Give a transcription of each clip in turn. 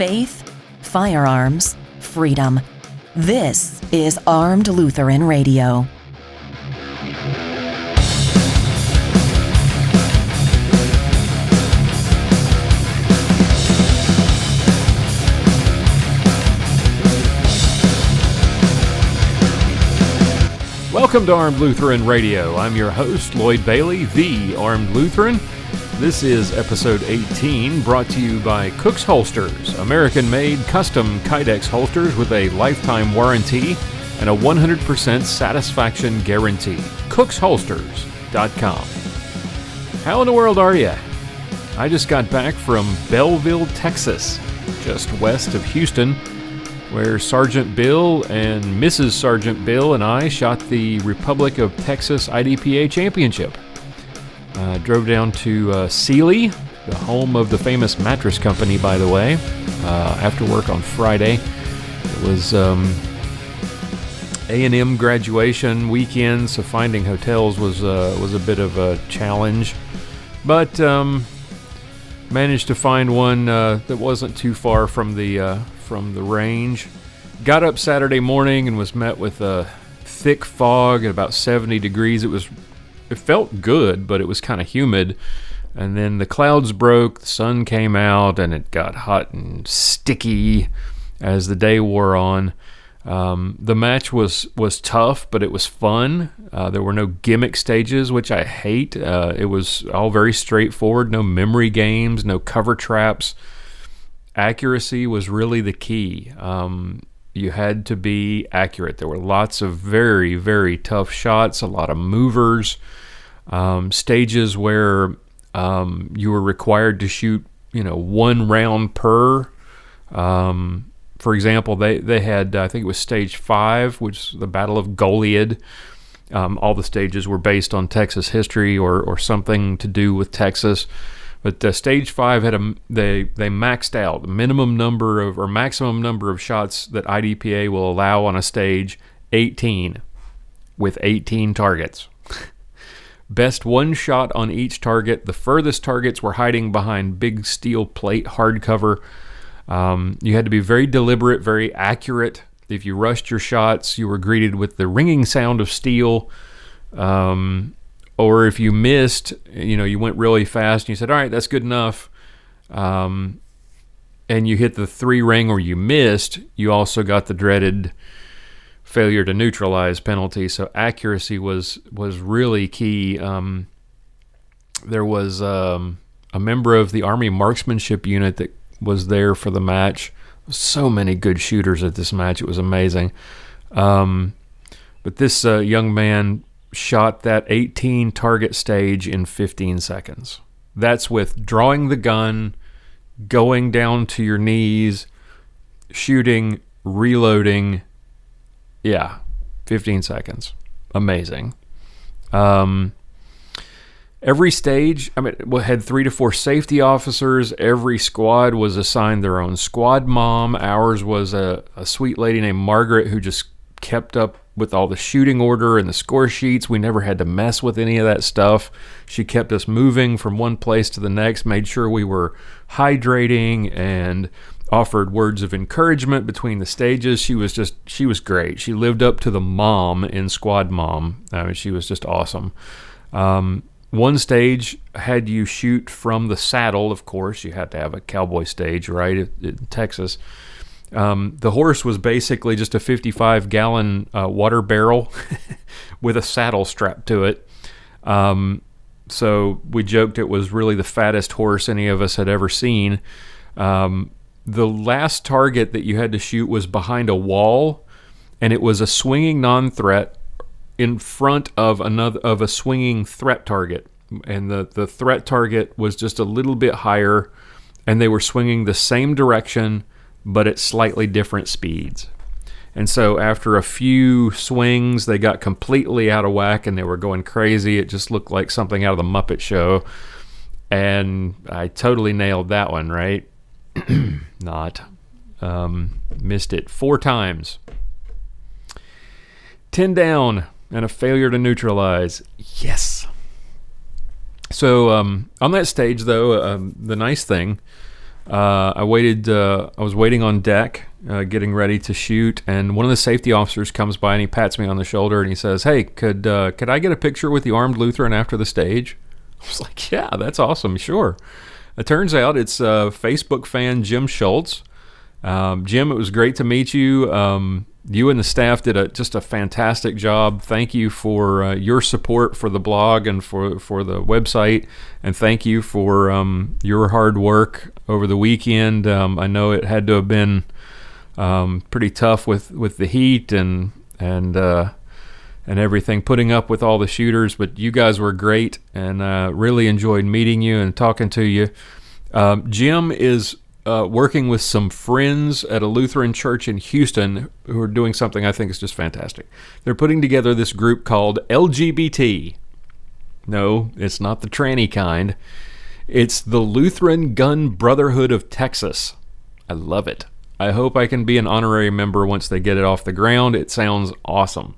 faith, firearms, freedom. This is Armed Lutheran Radio. Welcome to Armed Lutheran Radio. I'm your host, Lloyd Bailey, the Armed Lutheran. This is episode 18, brought to you by Cook's Holsters, American-made custom Kydex holsters with a lifetime warranty and a 100% satisfaction guarantee. CooksHolsters.com. How in the world are you? I just got back from Belleville, Texas, just west of Houston, where Sergeant Bill and Mrs. Sergeant Bill and I shot the Republic of Texas IDPA Championship. Drove down to Sealy, the home of the famous mattress company, by the way, after work on Friday. It was A&M graduation weekend, so finding hotels was a bit of a challenge, but managed to find one that wasn't too far from the range. Got up Saturday morning and was met with a thick fog at about 70 degrees. It felt good, but it was kind of humid. And then the clouds broke, the sun came out, and it got hot and sticky as the day wore on. The match was tough, but it was fun. There were no gimmick stages, which I hate. It was all very straightforward, no memory games, no cover traps. Accuracy was really the key. You had to be accurate. There were lots of very, very tough shots, a lot of movers, stages where you were required to shoot, one round per. For example, they had, I think it was stage 5, which is the Battle of Goliad. All the stages were based on Texas history or something to do with Texas. But stage 5 had they maxed out the maximum number of shots that IDPA will allow on a stage, 18, with 18 targets. Best one shot on each target. The furthest targets were hiding behind big steel plate hardcover. You had to be very deliberate, very accurate. If you rushed your shots, you were greeted with the ringing sound of steel. Or if you missed, you went really fast and you said, all right, that's good enough. And you hit the 3 ring or you missed, you also got the dreaded failure to neutralize penalty. So accuracy was really key. There was a member of the Army marksmanship unit that was there for the match. So many good shooters at this match. It was amazing. But this young man shot that 18 target stage in 15 seconds. That's with drawing the gun, going down to your knees, shooting, reloading. Yeah, 15 seconds. Amazing. Every stage, had 3 to 4 safety officers. Every squad was assigned their own squad mom. Ours was a sweet lady named Margaret who just kept up with all the shooting order and the score sheets. We never had to mess with any of that stuff. She kept us moving from one place to the next, made sure we were hydrating, and offered words of encouragement between the stages. She was great. She lived up to the mom in Squad Mom. She was just awesome. One stage had you shoot from the saddle. Of course, you had to have a cowboy stage, right, in Texas. The horse was basically just a 55-gallon water barrel with a saddle strapped to it. So we joked it was really the fattest horse any of us had ever seen. The last target that you had to shoot was behind a wall, and it was a swinging non-threat in front of a swinging threat target. And the threat target was just a little bit higher, and they were swinging the same direction, but at slightly different speeds. And so after a few swings, they got completely out of whack and they were going crazy. It just looked like something out of the Muppet Show. And I totally nailed that one, right? Not. Missed it 4 times. 10 down and a failure to neutralize. Yes. So on that stage, though, the nice thing, I was waiting on deck, getting ready to shoot, and one of the safety officers comes by and he pats me on the shoulder and he says, "Hey, could I get a picture with the Armed Lutheran after the stage?" I was like, "Yeah, that's awesome, sure." It turns out it's Facebook fan Jim Schultz. Jim, it was great to meet you. You and the staff did just a fantastic job. Thank you for your support for the blog and for the website, and thank you for your hard work over the weekend. I know it had to have been pretty tough with the heat and everything, putting up with all the shooters, but you guys were great, and really enjoyed meeting you and talking to you. Jim is working with some friends at a Lutheran Church in Houston who are doing something I think is just fantastic. They're putting together this group called LGBT. No, it's not the tranny kind. It's the Lutheran Gun Brotherhood of Texas. I love it. I hope I can be an honorary member once they get it off the ground. It sounds awesome.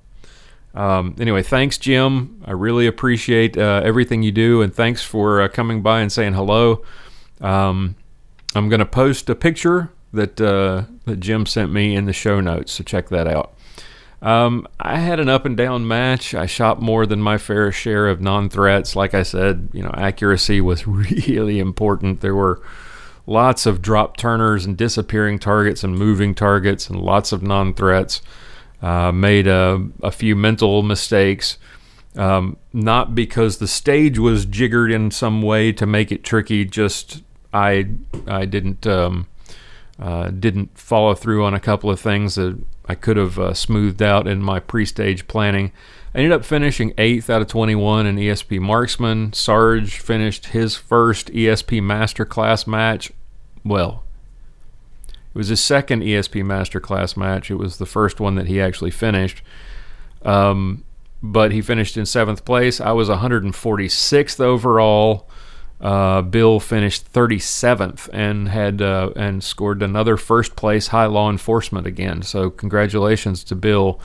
Anyway, thanks, Jim. I really appreciate everything you do, and thanks for coming by and saying hello. I'm going to post a picture that Jim sent me in the show notes, so check that out. I had an up and down match. I shot more than my fair share of non-threats. Like I said, accuracy was really important. There were lots of drop turners and disappearing targets and moving targets and lots of non-threats. Made a few mental mistakes, not because the stage was jiggered in some way to make it tricky, just I didn't follow through on a couple of things that I could have smoothed out in my pre-stage planning. I ended up finishing 8th out of 21 in ESP Marksman. Sarge finished his first ESP Masterclass match. Well, it was his second ESP Masterclass match. It was the first one that he actually finished. But he finished in 7th place. I was 146th overall. Bill finished 37th and had scored another first place high law enforcement again. So congratulations to Bill.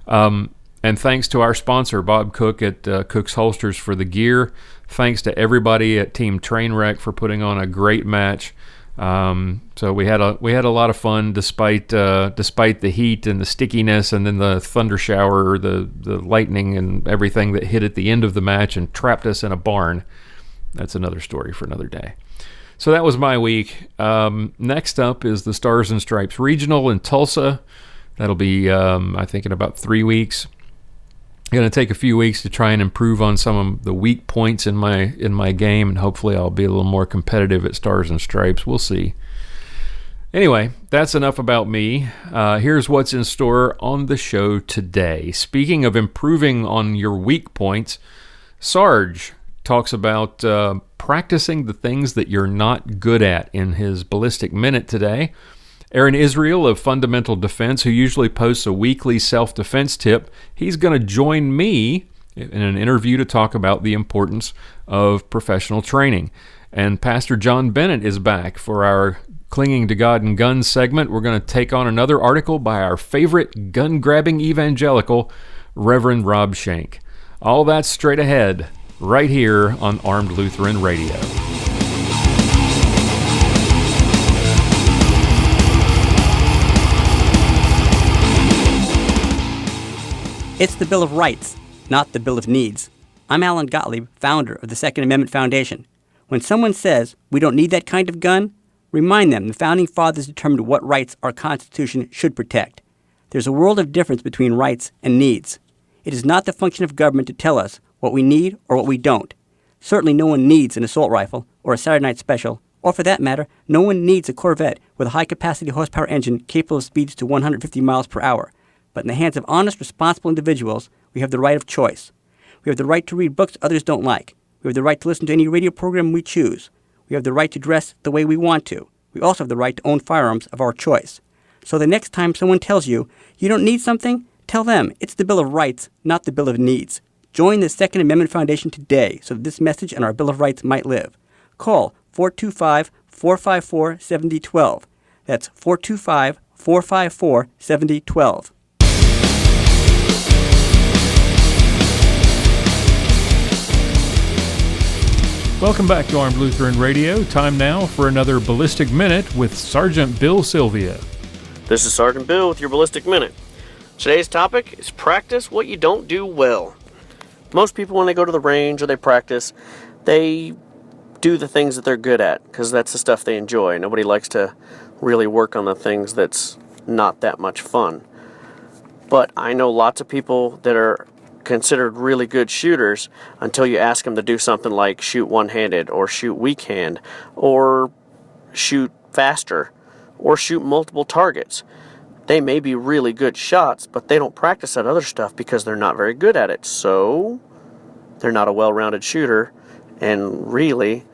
And thanks to our sponsor, Bob Cook at Cook's Holsters, for the gear. Thanks to everybody at Team Trainwreck for putting on a great match. So we had a lot of fun despite the heat and the stickiness, and then the thunder shower, the lightning and everything that hit at the end of the match and trapped us in a barn. That's another story for another day. So that was my week. Next up is the Stars and Stripes Regional in Tulsa. That'll be, I think, in about 3 weeks. I'm going to take a few weeks to try and improve on some of the weak points in my game, and hopefully I'll be a little more competitive at Stars and Stripes. We'll see. Anyway, that's enough about me. Here's what's in store on the show today. Speaking of improving on your weak points, Sarge talks about practicing the things that you're not good at in his Ballistic Minute today. Aaron Israel of Fundamental Defense, who usually posts a weekly self-defense tip, he's going to join me in an interview to talk about the importance of professional training. And Pastor John Bennett is back for our Clinging to God and Guns segment. We're going to take on another article by our favorite gun-grabbing evangelical, Reverend Rob Schenck. All that's straight ahead, right here on Armed Lutheran Radio. It's the Bill of Rights, not the Bill of Needs. I'm Alan Gottlieb, founder of the Second Amendment Foundation. When someone says we don't need that kind of gun, remind them the Founding Fathers determined what rights our Constitution should protect. There's a world of difference between rights and needs. It is not the function of government to tell us what we need or what we don't. Certainly no one needs an assault rifle or a Saturday Night Special, or for that matter, no one needs a Corvette with a high-capacity horsepower engine capable of speeds to 150 miles per hour. But in the hands of honest, responsible individuals, we have the right of choice. We have the right to read books others don't like. We have the right to listen to any radio program we choose. We have the right to dress the way we want to. We also have the right to own firearms of our choice. So the next time someone tells you, you don't need something, tell them it's the Bill of Rights, not the Bill of Needs. Join the Second Amendment Foundation today so that this message and our Bill of Rights might live. Call 425-454-7012. That's 425-454-7012. Welcome back to Armed Lutheran Radio. Time now for another Ballistic Minute with Sergeant Bill Silvia. This is Sergeant Bill with your Ballistic Minute. Today's topic is practice what you don't do well. Most people, when they go to the range or they practice, they do the things that they're good at because that's the stuff they enjoy. Nobody likes to really work on the things that's not that much fun. But I know lots of people that are considered really good shooters until you ask them to do something like shoot one-handed or shoot weak hand or shoot faster or shoot multiple targets. They may be really good shots, but they don't practice that other stuff because they're not very good at it. So they're not a well-rounded shooter, and really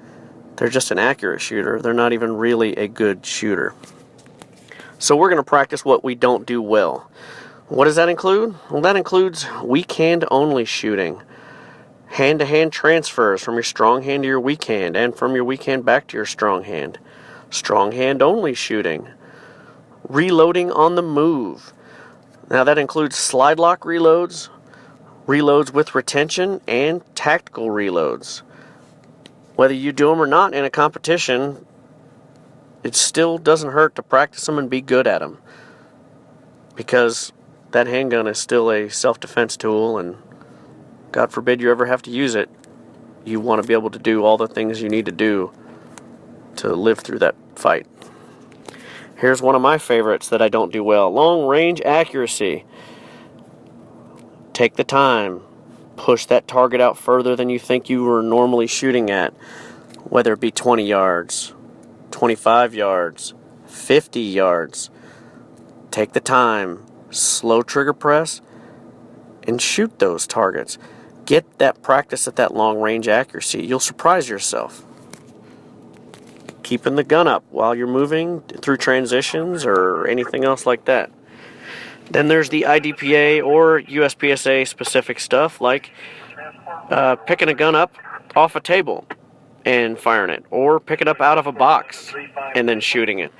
they're just an accurate shooter. They're not even really a good shooter. So we're going to practice what we don't do well. What does that include? Well, that includes weak hand only shooting, hand-to-hand transfers from your strong hand to your weak hand and from your weak hand back to your strong hand only shooting, reloading on the move. Now that includes slide lock reloads, reloads with retention, and tactical reloads. Whether you do them or not in a competition, it still doesn't hurt to practice them and be good at them, because that handgun is still a self-defense tool, and God forbid you ever have to use it. You want to be able to do all the things you need to do to live through that fight. Here's one of my favorites that I don't do well. Long-range accuracy. Take the time. Push that target out further than you think you were normally shooting at, whether it be 20 yards, 25 yards, 50 yards. Take the time. Slow trigger press and shoot those targets. Get that practice at that long range accuracy. You'll surprise yourself. Keeping the gun up while you're moving through transitions or anything else like that. Then there's the IDPA or USPSA specific stuff like picking a gun up off a table and firing it, or pick it up out of a box and then shooting it,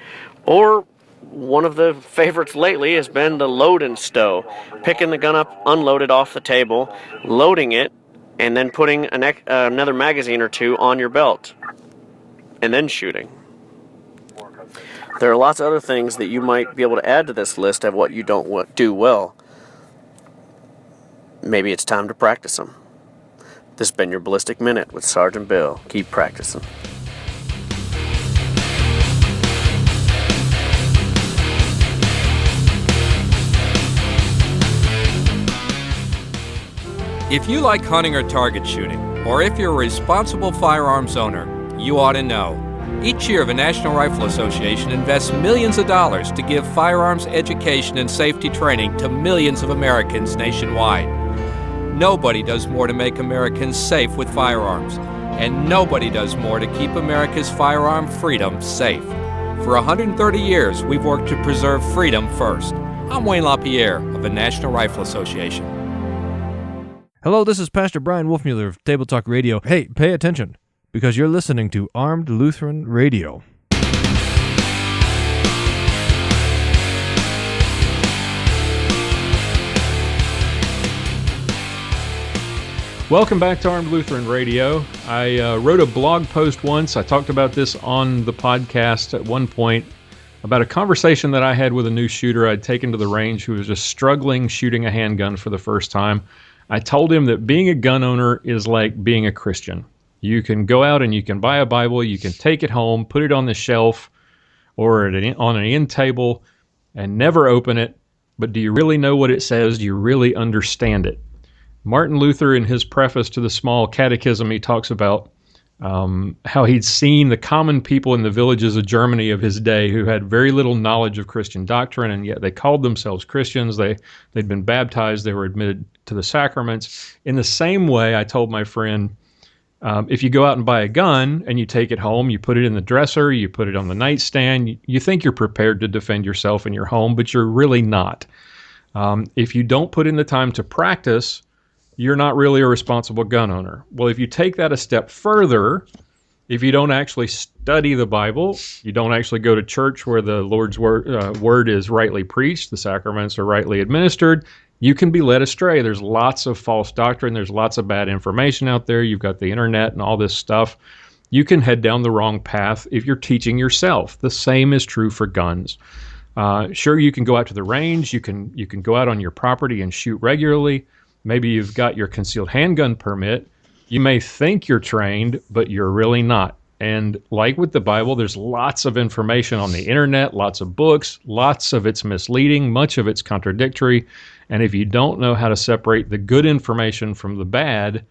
or one of the favorites lately has been the load and stow. Picking the gun up, unloaded off the table, loading it, and then putting another magazine or two on your belt, and then shooting. There are lots of other things that you might be able to add to this list of what you don't do well. Maybe it's time to practice them. This has been your Ballistic Minute with Sergeant Bill. Keep practicing. If you like hunting or target shooting, or if you're a responsible firearms owner, you ought to know. Each year, the National Rifle Association invests millions of dollars to give firearms education and safety training to millions of Americans nationwide. Nobody does more to make Americans safe with firearms, and nobody does more to keep America's firearm freedom safe. For 130 years, we've worked to preserve freedom first. I'm Wayne LaPierre of the National Rifle Association. Hello, this is Pastor Brian Wolfmueller of Table Talk Radio. Hey, pay attention, because you're listening to Armed Lutheran Radio. Welcome back to Armed Lutheran Radio. I wrote a blog post once. I talked about this on the podcast at one point about a conversation that I had with a new shooter I'd taken to the range who was just struggling shooting a handgun for the first time. I told him that being a gun owner is like being a Christian. You can go out and you can buy a Bible, you can take it home, put it on the shelf or on an end table and never open it, but do you really know what it says? Do you really understand it? Martin Luther, in his preface to the Small Catechism, he talks about how he'd seen the common people in the villages of Germany of his day who had very little knowledge of Christian doctrine, and yet they called themselves Christians. They'd been baptized. They were admitted to the sacraments. In the same way, I told my friend, if you go out and buy a gun and you take it home, you put it in the dresser, you put it on the nightstand, you think you're prepared to defend yourself in your home, but you're really not. If you don't put in the time to practice, you're not really a responsible gun owner. Well, if you take that a step further, if you don't actually study the Bible, you don't actually go to church where the Lord's word is rightly preached, the sacraments are rightly administered, you can be led astray. There's lots of false doctrine. There's lots of bad information out there. You've got the internet and all this stuff. You can head down the wrong path if you're teaching yourself. The same is true for guns. Sure, you can go out to the range. You can go out on your property and shoot regularly. Maybe you've got your concealed handgun permit. You may think you're trained, but you're really not. And like with the Bible, there's lots of information on the internet, lots of books, lots of it's misleading, much of it's contradictory. And if you don't know how to separate the good information from the bad,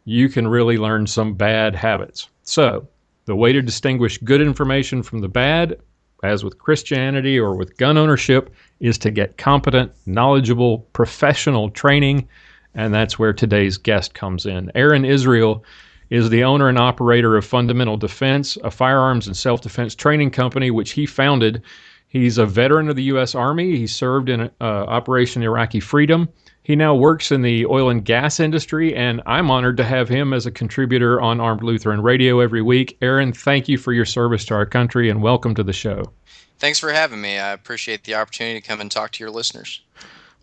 you can really learn some bad habits. So the way to distinguish good information from the bad, as with Christianity or with gun ownership, is to get competent, knowledgeable, professional training. And that's where today's guest comes in. Aaron Israel is the owner and operator of Fundamental Defense, a firearms and self-defense training company, which he founded. He's a veteran of the U.S. Army. He served in Operation Iraqi Freedom. He now works in the oil and gas industry, and I'm honored to have him as a contributor on Armed Lutheran Radio every week. Aaron, thank you for your service to our country, and welcome to the show. Thanks for having me. I appreciate the opportunity to come and talk to your listeners.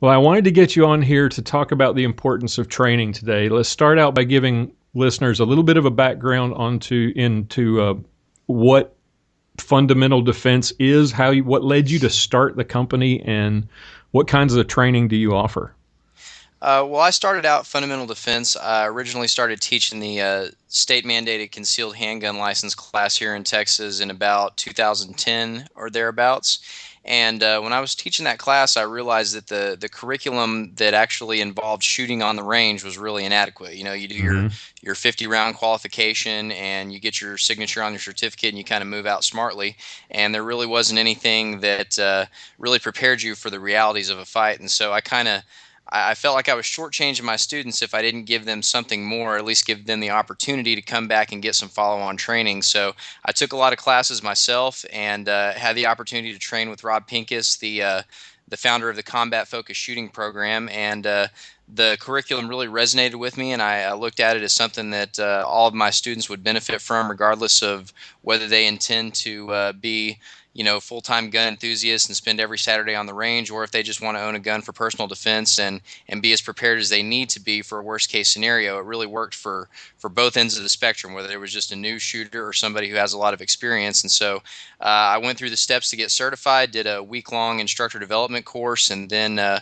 Well, I wanted to get you on here to talk about the importance of training today. Let's start out by giving listeners a little bit of a background into what Fundamental Defense is, what led you to start the company, and what kinds of training do you offer? Well, I started out Fundamental Defense. I originally started teaching the state-mandated concealed handgun license class here in Texas in about 2010 or thereabouts. And when I was teaching that class, I realized that the curriculum that actually involved shooting on the range was really inadequate. You know, you do your 50-round qualification and you get your signature on your certificate and you kind of move out smartly. And there really wasn't anything that really prepared you for the realities of a fight. And so I felt like I was shortchanging my students if I didn't give them something more, or at least give them the opportunity to come back and get some follow-on training. So I took a lot of classes myself and had the opportunity to train with Rob Pincus, the founder of the Combat Focused Shooting Program, and the curriculum really resonated with me, and I looked at it as something that all of my students would benefit from, regardless of whether they intend to be full-time gun enthusiasts and spend every Saturday on the range, or if they just want to own a gun for personal defense and be as prepared as they need to be for a worst-case scenario. It really worked for both ends of the spectrum, whether it was just a new shooter or somebody who has a lot of experience. And so I went through the steps to get certified, did a week-long instructor development course, and then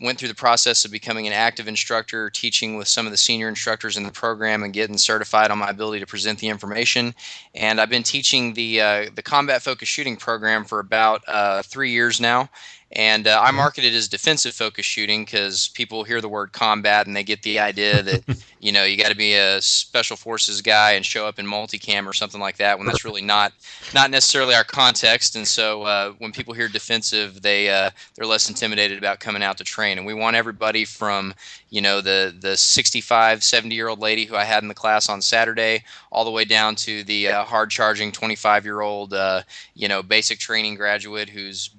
went through the process of becoming an active instructor, teaching with some of the senior instructors in the program and getting certified on my ability to present the information. And I've been teaching the Combat Focused Shooting Program for about 3 years now. And I market it as defensive focused shooting because people hear the word combat and they get the idea that, you got to be a special forces guy and show up in multicam or something like that, when that's really not necessarily our context. And so when people hear defensive, they're less intimidated about coming out to train. And we want everybody from, the 65, 70-year-old lady who I had in the class on Saturday, all the way down to the hard-charging 25-year-old, basic training graduate who's,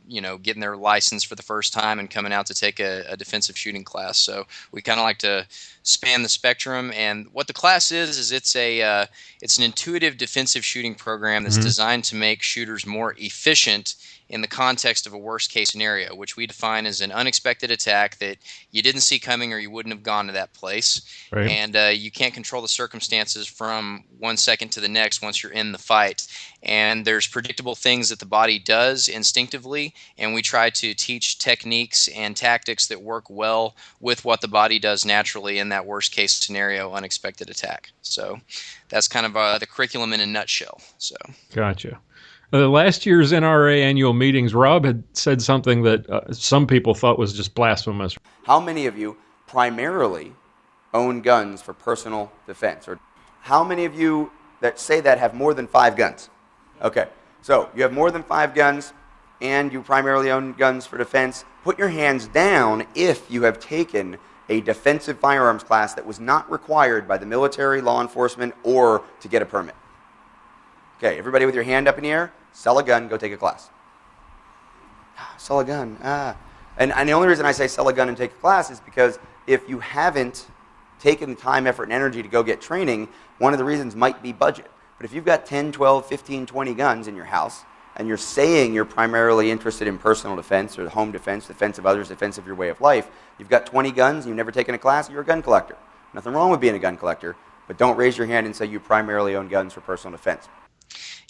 getting their license for the first time and coming out to take a defensive shooting class. So we kind of like to span the spectrum. And what the class is it's an intuitive defensive shooting program that's designed to make shooters more efficient in the context of a worst-case scenario, which we define as an unexpected attack that you didn't see coming or you wouldn't have gone to that place. Right. And you can't control the circumstances from 1 second to the next once you're in the fight. And there's predictable things that the body does instinctively, and we try to teach techniques and tactics that work well with what the body does naturally in that worst-case scenario, unexpected attack. So that's kind of the curriculum in a nutshell. So. Gotcha. Last year's NRA annual meetings, Rob had said something that some people thought was just blasphemous. How many of you primarily own guns for personal defense? Or how many of you that say that have more than 5 guns? Okay, so you have more than 5 guns and you primarily own guns for defense. Put your hands down if you have taken a defensive firearms class that was not required by the military, law enforcement, or to get a permit. Okay, everybody with your hand up in the air, sell a gun, go take a class. Sell a gun, And the only reason I say sell a gun and take a class is because if you haven't taken the time, effort, and energy to go get training, one of the reasons might be budget. But if you've got 10, 12, 15, 20 guns in your house, and you're saying you're primarily interested in personal defense or home defense, defense of others, defense of your way of life, you've got 20 guns, you've never taken a class, you're a gun collector. Nothing wrong with being a gun collector, but don't raise your hand and say you primarily own guns for personal defense.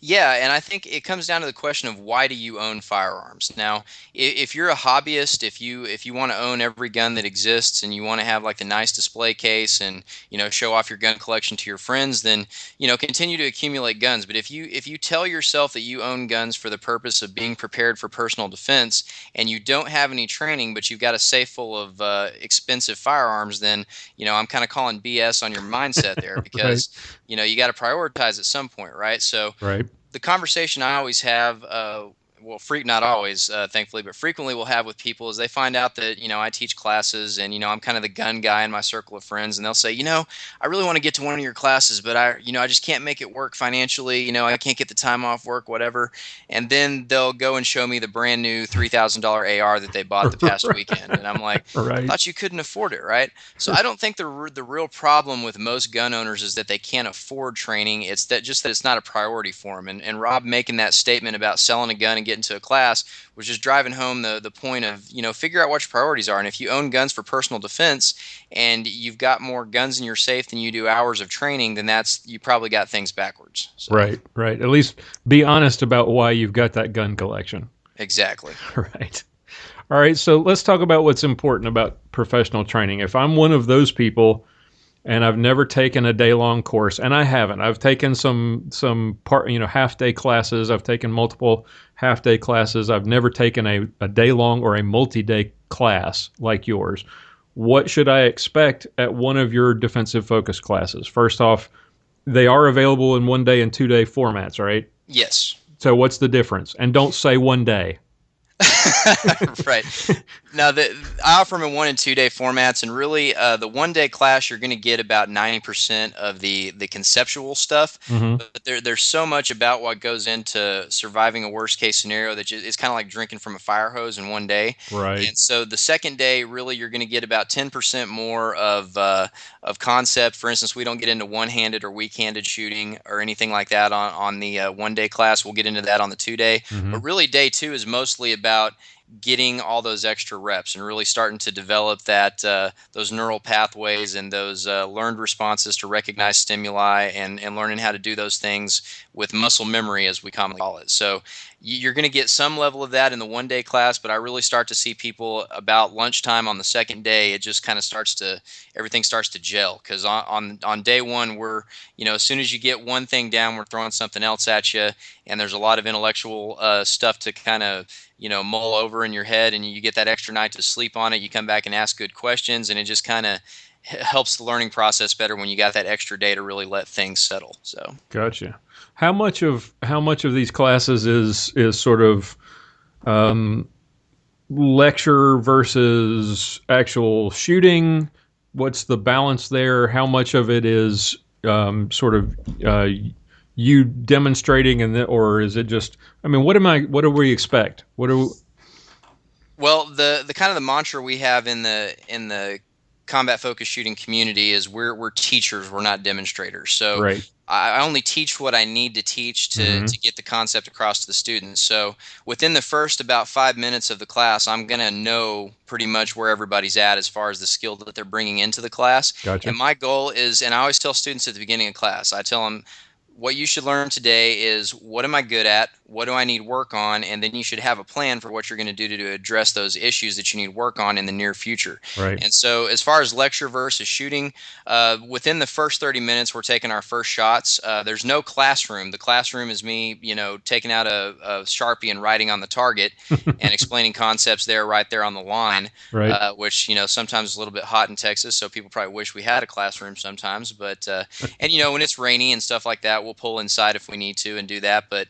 Yeah, and I think it comes down to the question of why do you own firearms? Now, if you're a hobbyist, if you want to own every gun that exists and you want to have like the nice display case and show off your gun collection to your friends, then continue to accumulate guns. But if you tell yourself that you own guns for the purpose of being prepared for personal defense and you don't have any training, but you've got a safe full of expensive firearms, then I'm kind of calling BS on your mindset there because right. You got to prioritize at some point, right? So. Right. The conversation I always have, not always, thankfully, but frequently will have with people is they find out that, I teach classes and, I'm kind of the gun guy in my circle of friends. And they'll say, I really want to get to one of your classes, but I just can't make it work financially. I can't get the time off work, whatever. And then they'll go and show me the brand new $3,000 AR that they bought the past weekend. And I'm like, right. I thought you couldn't afford it, right? So I don't think the real problem with most gun owners is that they can't afford training. It's that it's not a priority for them. And Rob making that statement about selling a gun and getting to a class was just driving home the point of, figure out what your priorities are. And if you own guns for personal defense and you've got more guns in your safe than you do hours of training, then you probably got things backwards. So. Right. At least be honest about why you've got that gun collection. Exactly. Right. All right. So let's talk about what's important about professional training. If I'm one of those people and I've never taken a day-long course, and I haven't. I've taken some half-day classes. I've taken multiple half-day classes. I've never taken a day-long or a multi-day class like yours. What should I expect at one of your defensive focus classes? First off, they are available in 1-day and 2-day formats, right? Yes. So what's the difference? And don't say 1 day. Right. Now, I offer them in 1- and 2-day formats, and really, the 1-day class, you're going to get about 90% of the conceptual stuff, mm-hmm. but there's so much about what goes into surviving a worst-case scenario that it's kind of like drinking from a fire hose in 1 day. Right. And so the second day, really, you're going to get about 10% more of concept. For instance, we don't get into one-handed or weak-handed shooting or anything like that on the 1-day class. We'll get into that on the 2-day. Mm-hmm. But really, day 2 is mostly about getting all those extra reps and really starting to develop those neural pathways and those learned responses to recognize stimuli and learning how to do those things with muscle memory, as we commonly call it. So you're going to get some level of that in the 1-day class, but I really start to see people about lunchtime on the second day. It just kind of everything starts to gel, because on day 1, we're, as soon as you get one thing down, we're throwing something else at you, and there's a lot of intellectual stuff to kind of mull over in your head, and you get that extra night to sleep on it. You come back and ask good questions, and it just kind of helps the learning process better when you got that extra day to really let things settle. So gotcha. How much of these classes is sort of lecture versus actual shooting? What's the balance there? How much of it is sort of you demonstrating, or is it just? I mean, what do we expect? Well, the kind of the mantra we have in the combat focused shooting community is we're teachers, we're not demonstrators. So right. I only teach what I need to teach to get the concept across to the students. So within the first about 5 minutes of the class, I'm going to know pretty much where everybody's at as far as the skill that they're bringing into the class. Gotcha. And my goal is, and I always tell students at the beginning of class, I tell them, what you should learn today is, what am I good at? What do I need work on? And then you should have a plan for what you're going to do to address those issues that you need work on in the near future. Right. And so as far as lecture versus shooting, within the first 30 minutes, we're taking our first shots. There's no classroom. The classroom is me, taking out a Sharpie and writing on the target and explaining concepts right there on the line, right. Which, sometimes is a little bit hot in Texas, so people probably wish we had a classroom sometimes. But, and, when it's rainy and stuff like that, we'll pull inside if we need to and do that. But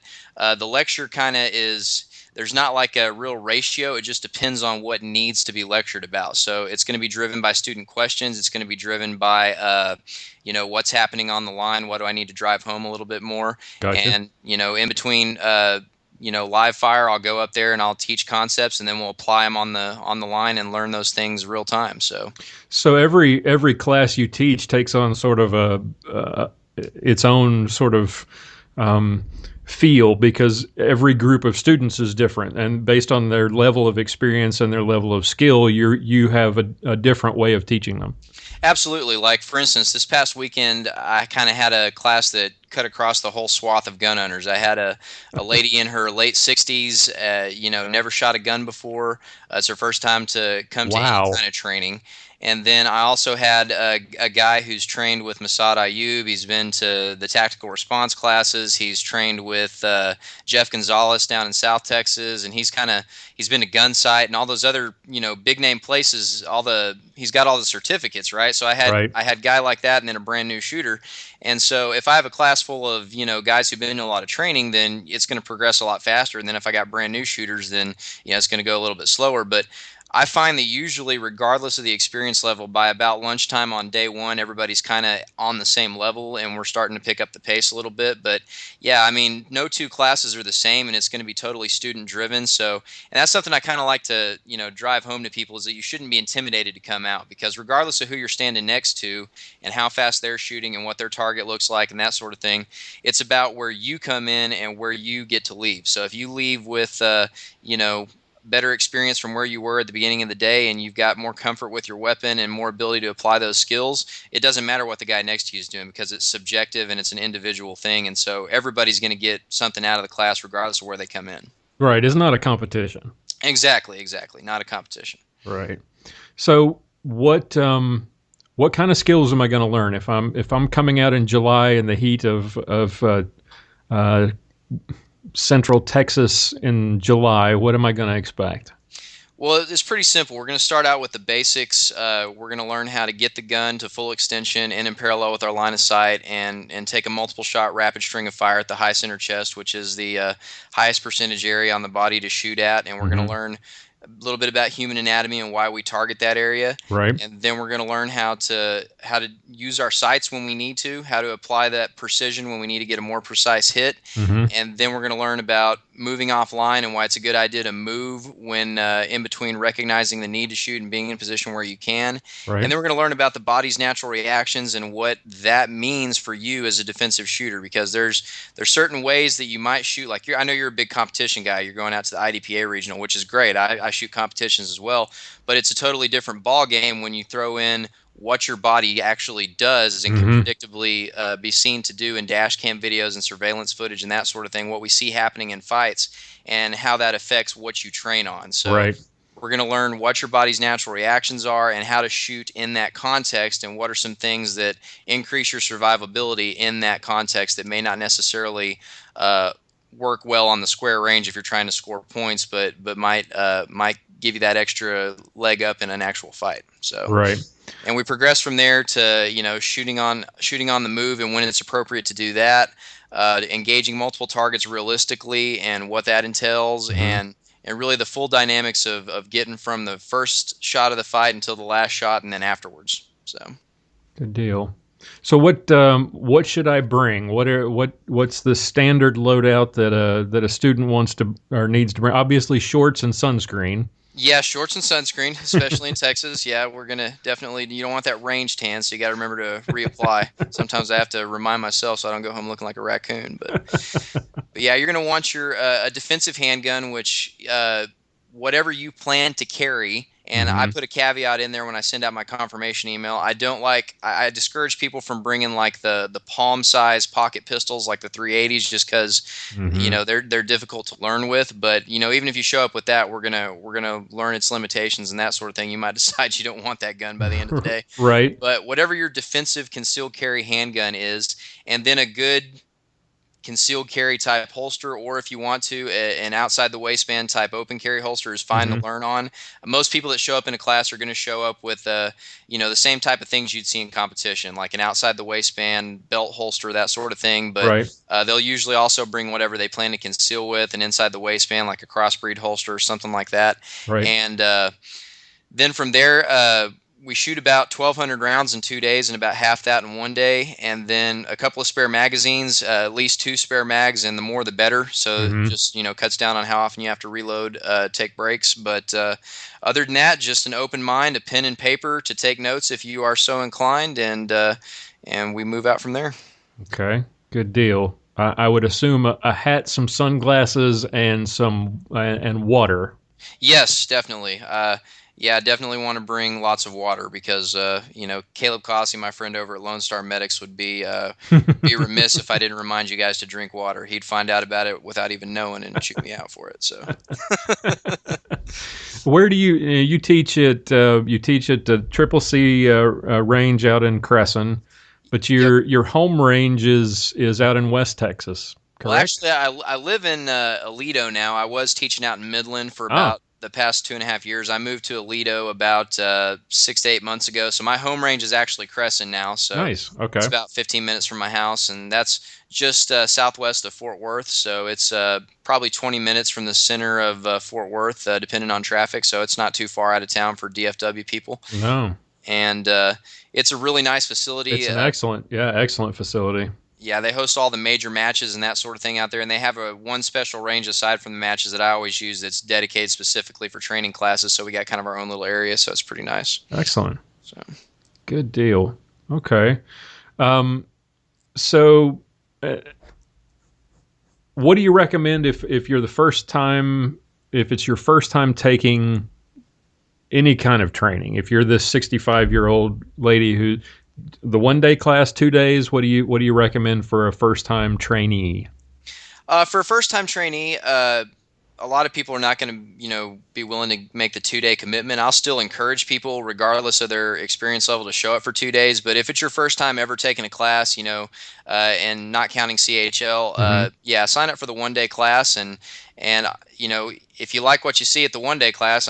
the lecture kind of there's not like a real ratio. It just depends on what needs to be lectured about. So it's going to be driven by student questions. It's going to be driven by, what's happening on the line. What do I need to drive home a little bit more? Gotcha. And, in between, live fire, I'll go up there and I'll teach concepts, and then we'll apply them on the line and learn those things real time. So every class you teach takes on sort of its own sort of feel, because every group of students is different, and based on their level of experience and their level of skill, you have a different way of teaching them. Absolutely. Like, for instance, this past weekend, I kind of had a class that cut across the whole swath of gun owners. I had a lady in her late 60s, never shot a gun before. It's her first time to come to any kind of training. And then I also had a guy who's trained with Masad Ayub. He's been to the tactical response classes. He's trained with Jeff Gonzalez down in South Texas, and he's been to Gun Sight and all those other big name places. He's got all the certificates, right? So I had a guy like that, and then a brand new shooter. And so if I have a class full of guys who've been in a lot of training, then it's going to progress a lot faster. And then if I got brand new shooters, then it's going to go a little bit slower. But I find that usually, regardless of the experience level, by about lunchtime on day one, everybody's kind of on the same level, and we're starting to pick up the pace a little bit. But yeah, I mean, no two classes are the same, and it's going to be totally student-driven. So, and that's something I kind of like to, drive home to people, is that you shouldn't be intimidated to come out, because regardless of who you're standing next to and how fast they're shooting and what their target looks like and that sort of thing, it's about where you come in and where you get to leave. So if you leave with, better experience from where you were at the beginning of the day, and you've got more comfort with your weapon and more ability to apply those skills, it doesn't matter what the guy next to you is doing, because it's subjective and it's an individual thing. And so everybody's going to get something out of the class regardless of where they come in. Right. It's not a competition. Exactly. Not a competition. Right. So what kind of skills am I going to learn if I'm coming out in July in the heat of Central Texas in July? What am I going to expect? Well, it's pretty simple. We're going to start out with the basics. We're going to learn how to get the gun to full extension and in parallel with our line of sight, and take a multiple shot rapid string of fire at the high center chest, which is the highest percentage area on the body to shoot at. And we're going to learn a little bit about human anatomy and why we target that area. Right. And then we're going to learn how to use our sights when we need to, how to apply that precision when we need to get a more precise hit. And then we're going to learn about moving offline and why it's a good idea to move when in between recognizing the need to shoot and being in position where you can. Right. And then we're going to learn about the body's natural reactions and what that means for you as a defensive shooter, because there's certain ways that you might shoot. Like, I know you're a big competition guy. You're going out to the IDPA regional, which is great. I shoot competitions as well, but it's a totally different ball game when you throw in what your body actually does and can predictably be seen to do in dash cam videos and surveillance footage and that sort of thing, what we see happening in fights and how that affects what you train on. So we're going to learn what your body's natural reactions are and how to shoot in that context, and what are some things that increase your survivability in that context that may not necessarily work well on the square range if you're trying to score points, but might give you that extra leg up in an actual fight. So and we progress from there to shooting on the move and when it's appropriate to do that, engaging multiple targets realistically and what that entails, and really the full dynamics of getting from the first shot of the fight until the last shot and then afterwards. So good deal. So what should I bring? What's the standard loadout that a student wants to or needs to bring? Obviously, shorts and sunscreen. Yeah, shorts and sunscreen, especially in Texas. Yeah, we're gonna definitely. You don't want that range tan, so you got to remember to reapply. Sometimes I have to remind myself so I don't go home looking like a raccoon. But yeah, you're gonna want your a defensive handgun, which whatever you plan to carry. And I put a caveat in there when I send out my confirmation email. I discourage people from bringing like the palm size pocket pistols like the 380s, just because they're difficult to learn with. But even if you show up with that, we're gonna learn its limitations and that sort of thing. You might decide you don't want that gun by the end of the day. Right. But whatever your defensive concealed carry handgun is, and then a good concealed carry type holster, or if you want to, an outside the waistband type open carry holster is fine to learn on. Most people that show up in a class are going to show up with the same type of things you'd see in competition, like an outside the waistband belt holster, that sort of thing. But they'll usually also bring whatever they plan to conceal with, an inside the waistband, like a crossbreed holster or something like that. Right. And then from there, we shoot about 1,200 rounds in 2 days and about half that in 1 day, and then a couple of spare magazines, at least 2 spare mags, and the more the better. So just cuts down on how often you have to reload, take breaks. But other than that, just an open mind, a pen and paper to take notes if you are so inclined, and we move out from there. Okay, good deal. I would assume a hat, some sunglasses, and and water. Yes, definitely. Yeah, definitely want to bring lots of water because, Caleb Cossey, my friend over at Lone Star Medics, would be remiss if I didn't remind you guys to drink water. He'd find out about it without even knowing and shoot me out for it. So, where do you teach at? You teach at the Triple C range out in Crescent, but your home range is out in West Texas. Correct? Well, actually, I live in Aledo now. I was teaching out in Midland for about the past 2.5 years. I moved to Aledo about 6 to 8 months ago. So my home range is actually Crescent now. So nice. Okay. It's about 15 minutes from my house, and that's just southwest of Fort Worth. So it's probably 20 minutes from the center of Fort Worth, depending on traffic. So it's not too far out of town for DFW people. No. And it's a really nice facility. It's an excellent facility. Yeah, they host all the major matches and that sort of thing out there, and they have one special range aside from the matches that I always use that's dedicated specifically for training classes, so we got kind of our own little area, so it's pretty nice. Excellent. So, good deal. Okay. What do you recommend if you're if it's your first time taking any kind of training? If you're this 65-year-old lady who... The 1-day class, 2 days. What do you recommend for a first-time trainee? For a first-time trainee, a lot of people are not going to, be willing to make the 2-day commitment. I'll still encourage people, regardless of their experience level, to show up for 2 days. But if it's your first time ever taking a class, and not counting CHL, sign up for the 1-day class. And if you like what you see at the 1-day class,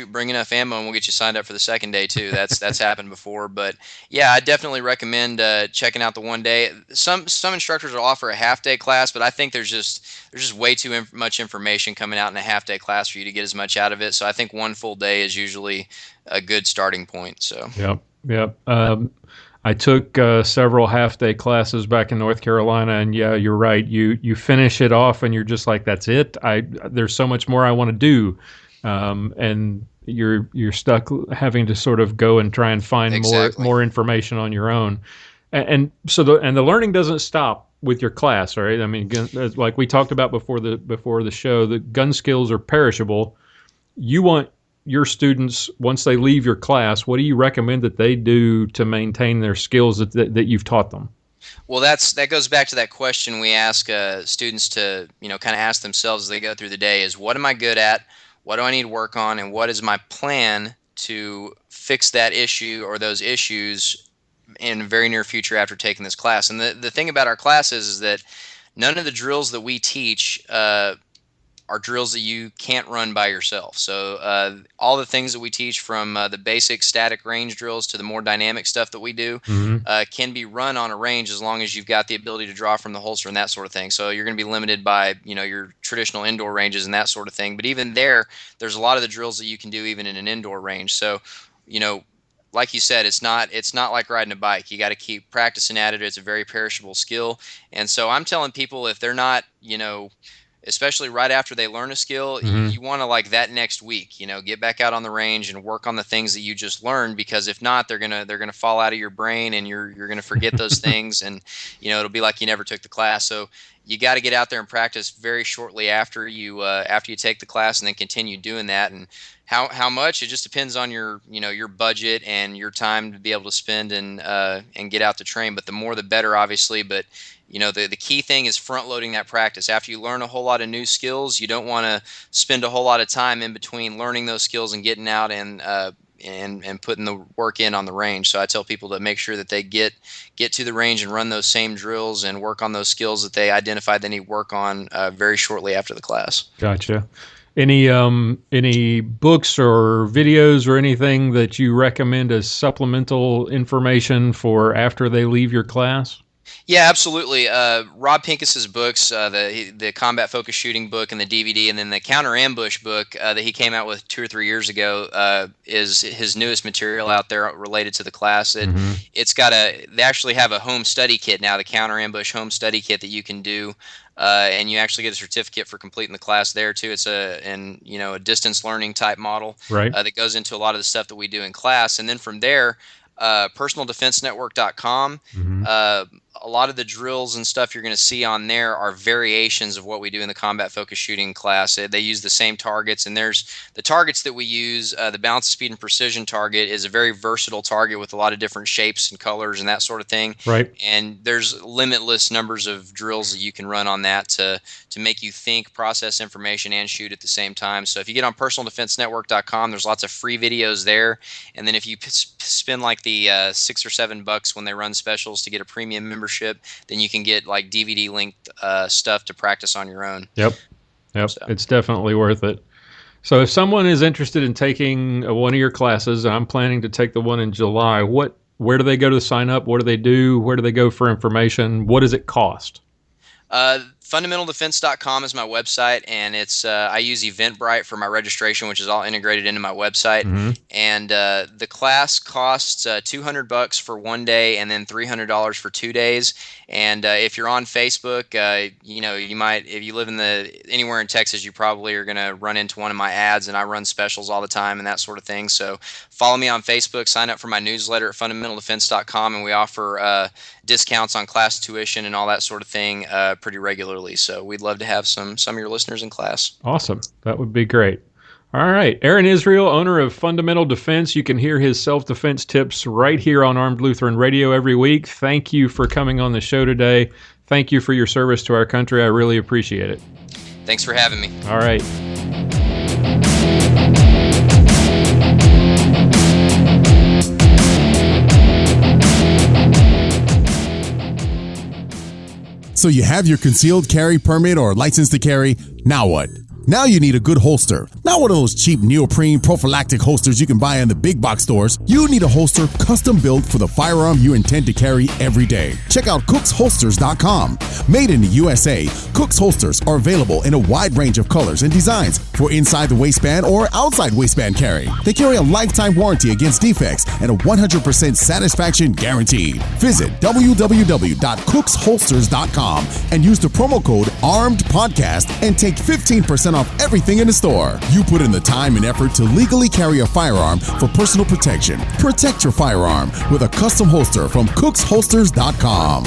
bring enough ammo and we'll get you signed up for the 2nd day too. That's happened before. But yeah, I definitely recommend checking out the 1-day. Some instructors will offer a half-day class, but I think there's just way too much information coming out in a half-day class for you to get as much out of it. So I think 1 full day is usually a good starting point. So Yep. I took several half-day classes back in North Carolina, and yeah, you're right. You finish it off, and you're just like, that's it. There's so much more I want to do, and you're stuck having to sort of go and try and find more information on your own, and so the learning doesn't stop with your class, right? Like we talked about before the show, the gun skills are perishable. You want your students, once they leave your class, what do you recommend that they do to maintain their skills that you've taught them? Well, that goes back to that question we ask students to, kind of ask themselves as they go through the day is, what am I good at? What do I need to work on? And what is my plan to fix that issue or those issues in the very near future after taking this class? And the thing about our classes is that none of the drills that we teach are drills that you can't run by yourself. So all the things that we teach, from the basic static range drills to the more dynamic stuff that we do, can be run on a range as long as you've got the ability to draw from the holster and that sort of thing. So you're going to be limited by your traditional indoor ranges and that sort of thing. But even there's a lot of the drills that you can do even in an indoor range. So like you said, it's not like riding a bike. You got to keep practicing at it. It's a very perishable skill. And so I'm telling people, if they're not, especially right after they learn a skill, you want to, like, that next week, get back out on the range and work on the things that you just learned, because if not, they're gonna fall out of your brain and you're gonna forget those things, and it'll be like you never took the class. So you got to get out there and practice very shortly after you take the class, and then continue doing that. And how much, it just depends on your budget and your time to be able to spend and get out to train. But the more the better, obviously. But the key thing is front loading that practice. After you learn a whole lot of new skills, you don't want to spend a whole lot of time in between learning those skills and getting out and putting the work in on the range. So I tell people to make sure that they get to the range and run those same drills and work on those skills that they identified they need work on very shortly after the class. Gotcha. Any books or videos or anything that you recommend as supplemental information for after they leave your class? Yeah, absolutely. Rob Pincus's books, the combat focus shooting book and the DVD, and then the counter ambush book that he came out with 2 or 3 years ago is his newest material out there related to the class. They actually have a home study kit now, the counter ambush home study kit that you can do. And you actually get a certificate for completing the class there too. It's a distance learning type model, right, that goes into a lot of the stuff that we do in class. And then from there, personaldefensenetwork.com. a lot of the drills and stuff you're going to see on there are variations of what we do in the combat focused shooting class. They use the same targets, and there's the targets that we use. The balance of speed and precision target is a very versatile target with a lot of different shapes and colors and that sort of thing. Right. And there's limitless numbers of drills that you can run on that to make you think, process information, and shoot at the same time. So if you get on personaldefensenetwork.com, there's lots of free videos there. And then if you spend like the $6 or $7 when they run specials to get a premium membership, then you can get like DVD linked stuff to practice on your own. Yep. So. It's definitely worth it. So if someone is interested in taking one of your classes, and I'm planning to take the one in July, where do they go to sign up? What do they do? Where do they go for information? What does it cost? FundamentalDefense.com is my website, and it's I use Eventbrite for my registration, which is all integrated into my website. Mm-hmm. And the class costs $200 for one day, and then $300 for 2 days. And if you're on Facebook, you might, if you live anywhere in Texas, you probably are going to run into one of my ads, and I run specials all the time and that sort of thing. So follow me on Facebook, sign up for my newsletter at FundamentalDefense.com, and we offer discounts on class tuition and all that sort of thing pretty regularly. So we'd love to have some of your listeners in class. Awesome. That would be great. All right. Aaron Israel, owner of Fundamental Defense. You can hear his self-defense tips right here on Armed Lutheran Radio every week. Thank you for coming on the show today. Thank you for your service to our country. I really appreciate it. Thanks for having me. All right. So you have your concealed carry permit or license to carry. Now what? Now you need a good holster. Not one of those cheap neoprene prophylactic holsters you can buy in the big box stores. You need a holster custom built for the firearm you intend to carry every day. Check out cooksholsters.com. Made in the USA, Cooks holsters are available in a wide range of colors and designs for inside the waistband or outside waistband carry. They carry a lifetime warranty against defects and a 100% satisfaction guaranteed. Visit www.cooksholsters.com and use the promo code ARMEDPODCAST and take 15% off everything in the store. You put in the time and effort to legally carry a firearm for personal protection. Protect your firearm with a custom holster from cooksholsters.com.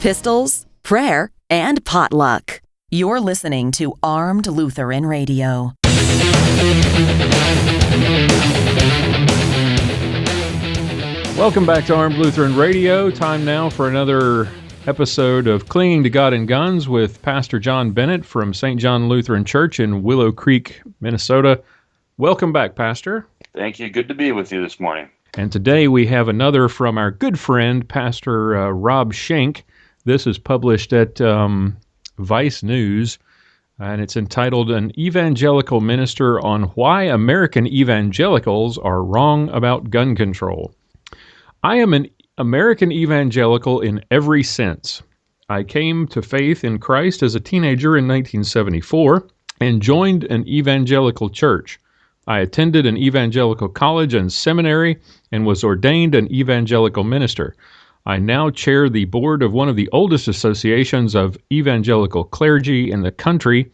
Pistols, prayer, and potluck. You're listening to Armed Lutheran Radio. Welcome back to Armed Lutheran Radio. Time now for another episode of Clinging to God and Guns with Pastor John Bennett from St. John Lutheran Church in Willow Creek, Minnesota. Welcome back, Pastor. Thank you. Good to be with you this morning. And today we have another from our good friend, Pastor Rob Schenck. This is published at Vice News, and it's entitled An Evangelical Minister on Why American Evangelicals Are Wrong About Gun Control. I am an American evangelical in every sense. I came to faith in Christ as a teenager in 1974 and joined an evangelical church. I attended an evangelical college and seminary and was ordained an evangelical minister. I now chair the board of one of the oldest associations of evangelical clergy in the country.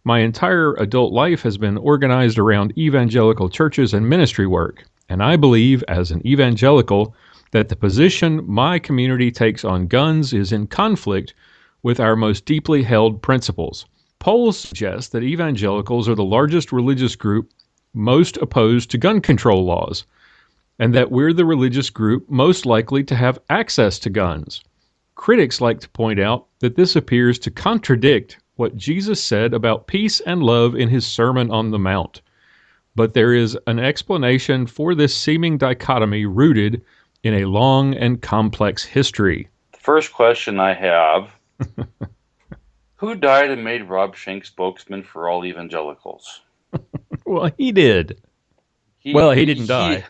My entire adult life has been organized around evangelical churches and ministry work, and I believe, as an evangelical, that the position my community takes on guns is in conflict with our most deeply held principles. Polls suggest that evangelicals are the largest religious group most opposed to gun control laws, and that we're the religious group most likely to have access to guns. Critics like to point out that this appears to contradict what Jesus said about peace and love in his Sermon on the Mount. But there is an explanation for this seeming dichotomy rooted in a long and complex history. The first question I have, who died and made Rob Schenck spokesman for all evangelicals? Well, he did. He didn't die.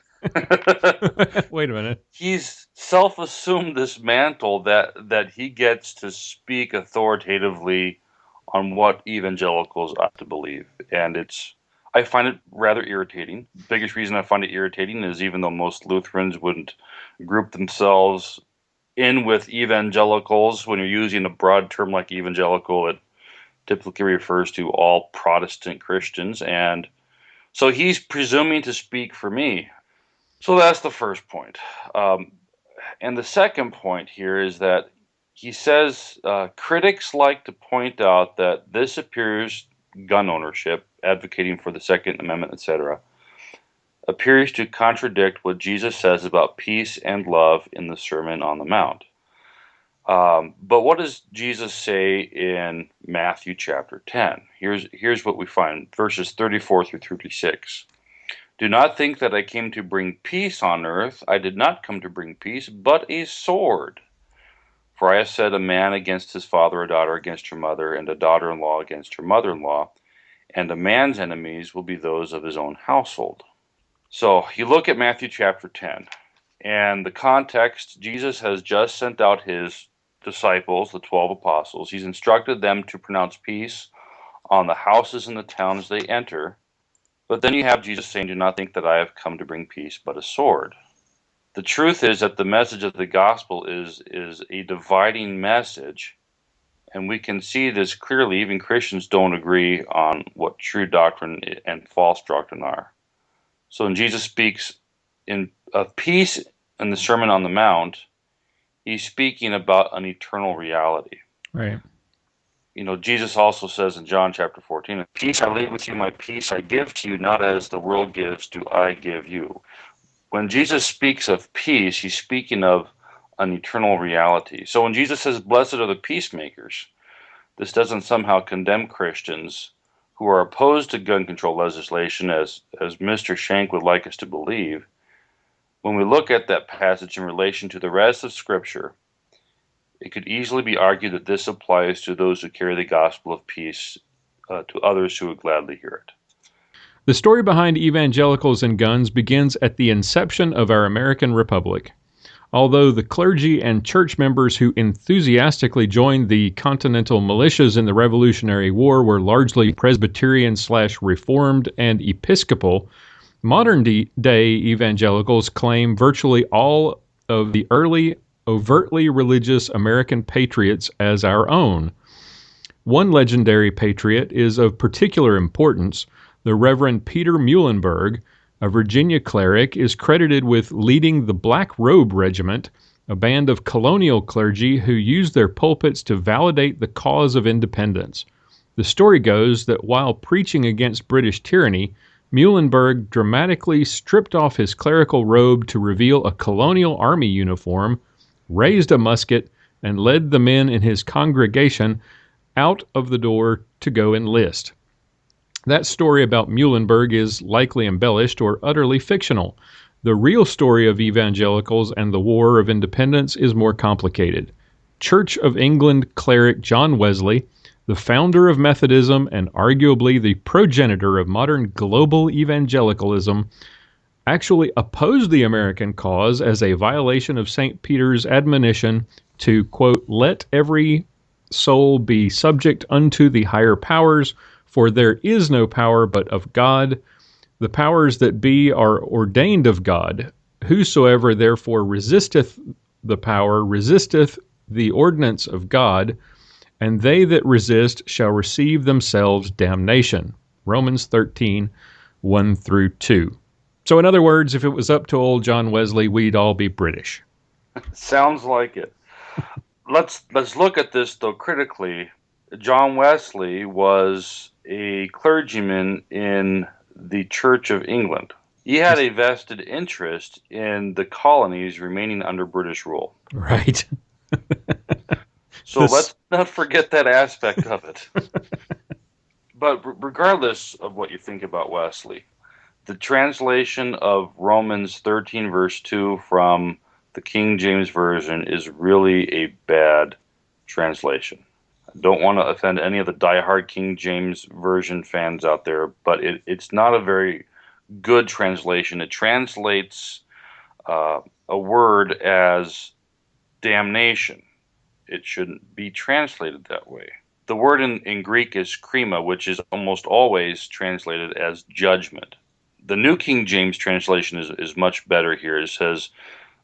Wait a minute. He's self-assumed this mantle that he gets to speak authoritatively on what evangelicals ought to believe. And I find it rather irritating. The biggest reason I find it irritating is even though most Lutherans wouldn't group themselves in with evangelicals, when you're using a broad term like evangelical, it typically refers to all Protestant Christians. And so he's presuming to speak for me. So that's the first point. And the second point here is that He says critics like to point out that this appears, gun ownership, advocating for the Second Amendment, etc., appears to contradict what Jesus says about peace and love in the Sermon on the Mount. But what does Jesus say in Matthew chapter 10? Here's what we find, verses 34 through 36. Do not think that I came to bring peace on earth. I did not come to bring peace, but a sword. For I have set a man against his father, a daughter against her mother, and a daughter-in-law against her mother-in-law, and a man's enemies will be those of his own household. So you look at Matthew chapter 10, and the context, Jesus has just sent out his disciples, the 12 apostles. He's instructed them to pronounce peace on the houses and the towns they enter. But then you have Jesus saying, do not think that I have come to bring peace, but a sword. The truth is that the message of the gospel is a dividing message, and we can see this clearly. Even Christians don't agree on what true doctrine and false doctrine are. So when Jesus speaks of peace in the Sermon on the Mount, he's speaking about an eternal reality. Right. You know, Jesus also says in John chapter 14, peace I leave with you, my peace I give to you, not as the world gives do I give you. When Jesus speaks of peace, he's speaking of an eternal reality. So when Jesus says, blessed are the peacemakers, this doesn't somehow condemn Christians who are opposed to gun control legislation, as Mr. Schenck would like us to believe. When we look at that passage in relation to the rest of Scripture, it could easily be argued that this applies to those who carry the gospel of peace to others who would gladly hear it. The story behind Evangelicals and Guns begins at the inception of our American Republic. Although the clergy and church members who enthusiastically joined the Continental Militias in the Revolutionary War were largely Presbyterian/Reformed and Episcopal, modern-day evangelicals claim virtually all of the early, overtly religious American patriots as our own. One legendary patriot is of particular importance. The Reverend Peter Muhlenberg, a Virginia cleric, is credited with leading the Black Robe Regiment, a band of colonial clergy who used their pulpits to validate the cause of independence. The story goes that while preaching against British tyranny, Muhlenberg dramatically stripped off his clerical robe to reveal a colonial army uniform, raised a musket, and led the men in his congregation out of the door to go enlist. That story about Muhlenberg is likely embellished or utterly fictional. The real story of evangelicals and the War of Independence is more complicated. Church of England cleric John Wesley, the founder of Methodism and arguably the progenitor of modern global evangelicalism, actually opposed the American cause as a violation of St. Peter's admonition to, quote, let every soul be subject unto the higher powers, for there is no power but of God. The powers that be are ordained of God. Whosoever therefore resisteth the power resisteth the ordinance of God, and they that resist shall receive themselves damnation. Romans 13, 1 through 2. So in other words, if it was up to old John Wesley, we'd all be British. Sounds like it. Let's look at this, though, critically. John Wesley was a clergyman in the Church of England. He had a vested interest in the colonies remaining under British rule. Right. So let's not forget that aspect of it. But regardless of what you think about Wesley, the translation of Romans 13 verse 2 from the King James Version is really a bad translation. I don't want to offend any of the diehard King James Version fans out there, but it's not a very good translation. It translates a word as damnation. It shouldn't be translated that way. The word in Greek is krima, which is almost always translated as judgment. The New King James translation is much better here. It says,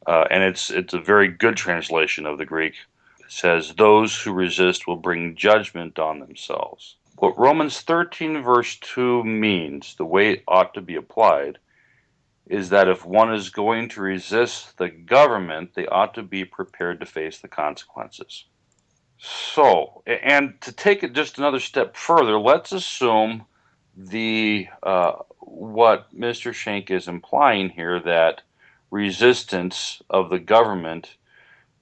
and it's a very good translation of the Greek. It says, those who resist will bring judgment on themselves. What Romans 13 verse 2 means, the way it ought to be applied, is that if one is going to resist the government, they ought to be prepared to face the consequences. So, and to take it just another step further, let's assume what Mr. Schenck is implying here, that resistance of the government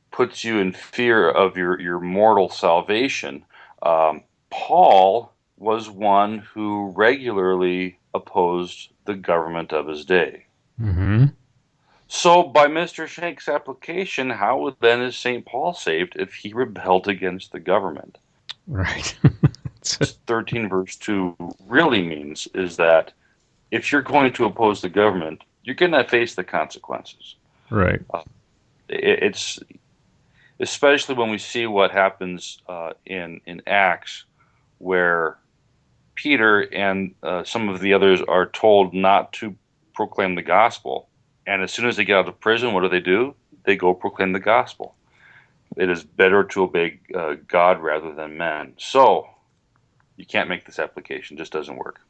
puts you in fear of your mortal salvation. Paul was one who regularly opposed the government of his day. Mm-hmm. So by Mr. Schenck's application, how then is St. Paul saved if he rebelled against the government? Right. 13 verse 2 really means is that if you're going to oppose the government, you're going to face the consequences. Right. It's especially when we see what happens in Acts, where Peter and some of the others are told not to proclaim the gospel. And as soon as they get out of prison, what do? They go proclaim the gospel. It is better to obey God rather than men. So you can't make this application. It just doesn't work.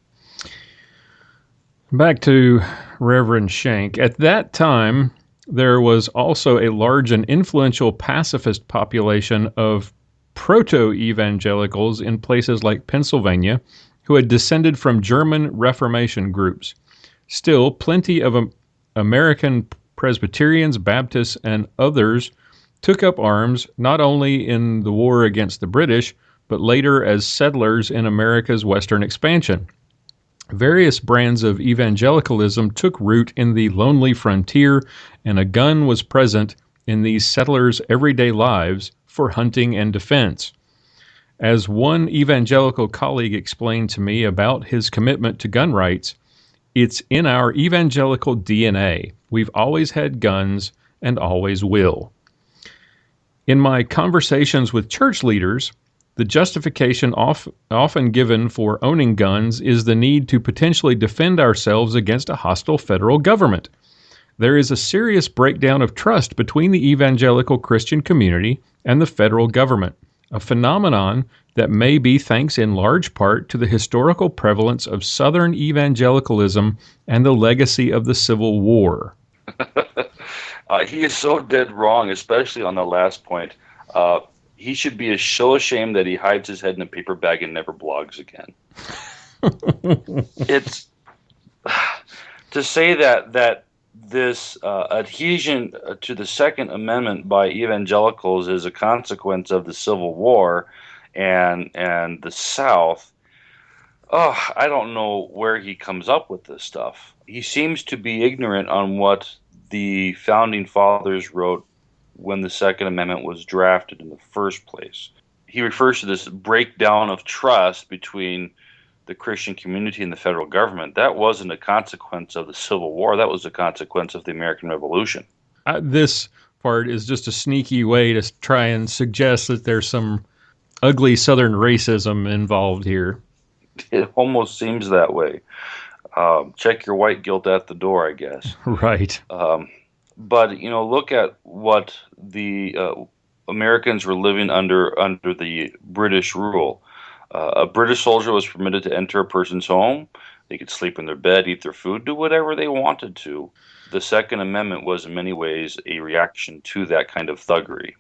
Back to Reverend Schenck. At that time, there was also a large and influential pacifist population of proto-evangelicals in places like Pennsylvania who had descended from German Reformation groups. Still, plenty of American Presbyterians, Baptists, and others took up arms not only in the war against the British, but later as settlers in America's western expansion. Various brands of evangelicalism took root in the lonely frontier, and a gun was present in these settlers' everyday lives for hunting and defense. As one evangelical colleague explained to me about his commitment to gun rights, it's in our evangelical DNA. We've always had guns and always will. In my conversations with church leaders, the justification often given for owning guns is the need to potentially defend ourselves against a hostile federal government. There is a serious breakdown of trust between the evangelical Christian community and the federal government, a phenomenon that may be thanks in large part to the historical prevalence of Southern evangelicalism and the legacy of the Civil War. He is so dead wrong, especially on the last point. He should be so ashamed that he hides his head in a paper bag and never blogs again. It's to say that this adhesion to the Second Amendment by evangelicals is a consequence of the Civil War and the South. Oh, I don't know where he comes up with this stuff. He seems to be ignorant on what the Founding Fathers wrote when the Second Amendment was drafted in the first place. He refers to this breakdown of trust between the Christian community and the federal government. That wasn't a consequence of the Civil War. That was a consequence of the American Revolution. This part is just a sneaky way to try and suggest that there's some ugly Southern racism involved here. It almost seems that way. Check your white guilt at the door, I guess. Right. But, look at what the Americans were living under the British rule. A British soldier was permitted to enter a person's home. They could sleep in their bed, eat their food, do whatever they wanted to. The Second Amendment was in many ways a reaction to that kind of thuggery.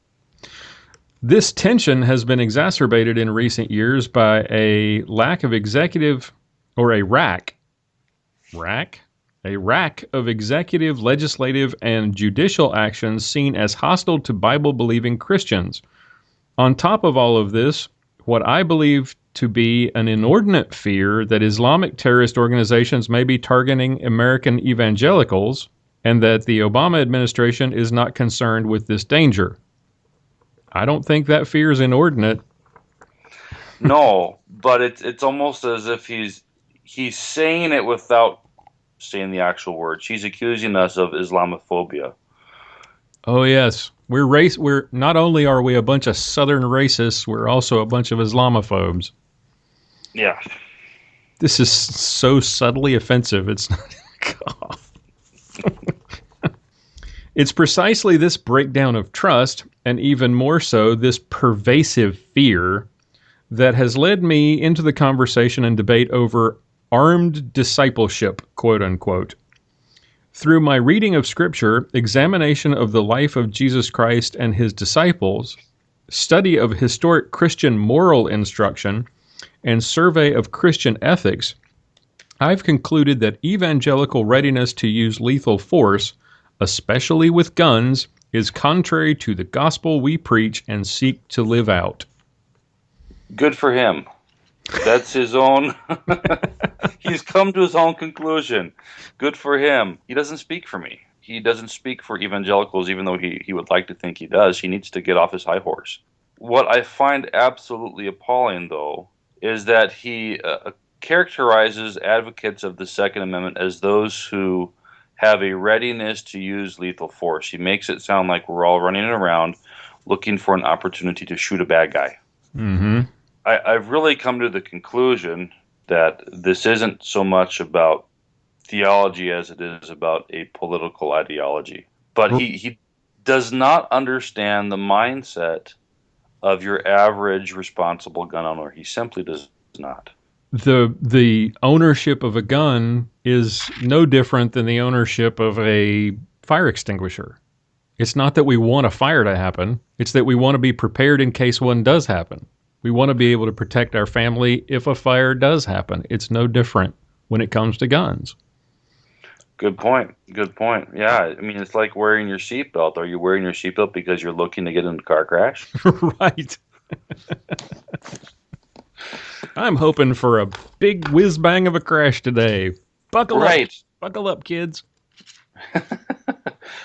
This tension has been exacerbated in recent years by a lack of executive, or a rack of executive, legislative, and judicial actions seen as hostile to Bible-believing Christians. On top of all of this, what I believe to be an inordinate fear that Islamic terrorist organizations may be targeting American evangelicals, and that the Obama administration is not concerned with this danger. I don't think that fear is inordinate. No, but it's almost as if he's saying it without saying the actual words. He's accusing us of Islamophobia. Oh yes, we're not only are we a bunch of Southern racists, we're also a bunch of Islamophobes. Yeah. This is so subtly offensive. It's not. It's precisely this breakdown of trust, and even more so, this pervasive fear, that has led me into the conversation and debate over armed discipleship, quote unquote. Through my reading of Scripture, examination of the life of Jesus Christ and his disciples, study of historic Christian moral instruction, and survey of Christian ethics, I've concluded that evangelical readiness to use lethal force, especially with guns, is contrary to the gospel we preach and seek to live out. Good for him. That's his own. He's come to his own conclusion. Good for him. He doesn't speak for me. He doesn't speak for evangelicals, even though he would like to think he does. He needs to get off his high horse. What I find absolutely appalling, though, is that he characterizes advocates of the Second Amendment as those who have a readiness to use lethal force. He makes it sound like we're all running around looking for an opportunity to shoot a bad guy. Mm-hmm. I've really come to the conclusion that this isn't so much about theology as it is about a political ideology. But he does not understand the mindset of your average responsible gun owner. He simply does not. The ownership of a gun is no different than the ownership of a fire extinguisher. It's not that we want a fire to happen. It's that we want to be prepared in case one does happen. We want to be able to protect our family if a fire does happen. It's no different when it comes to guns. Good point. Good point. Yeah, I mean, it's like wearing your seatbelt. Are you wearing your seatbelt because you're looking to get in a car crash? Right. I'm hoping for a big whiz bang of a crash today. Buckle up. Buckle up, kids.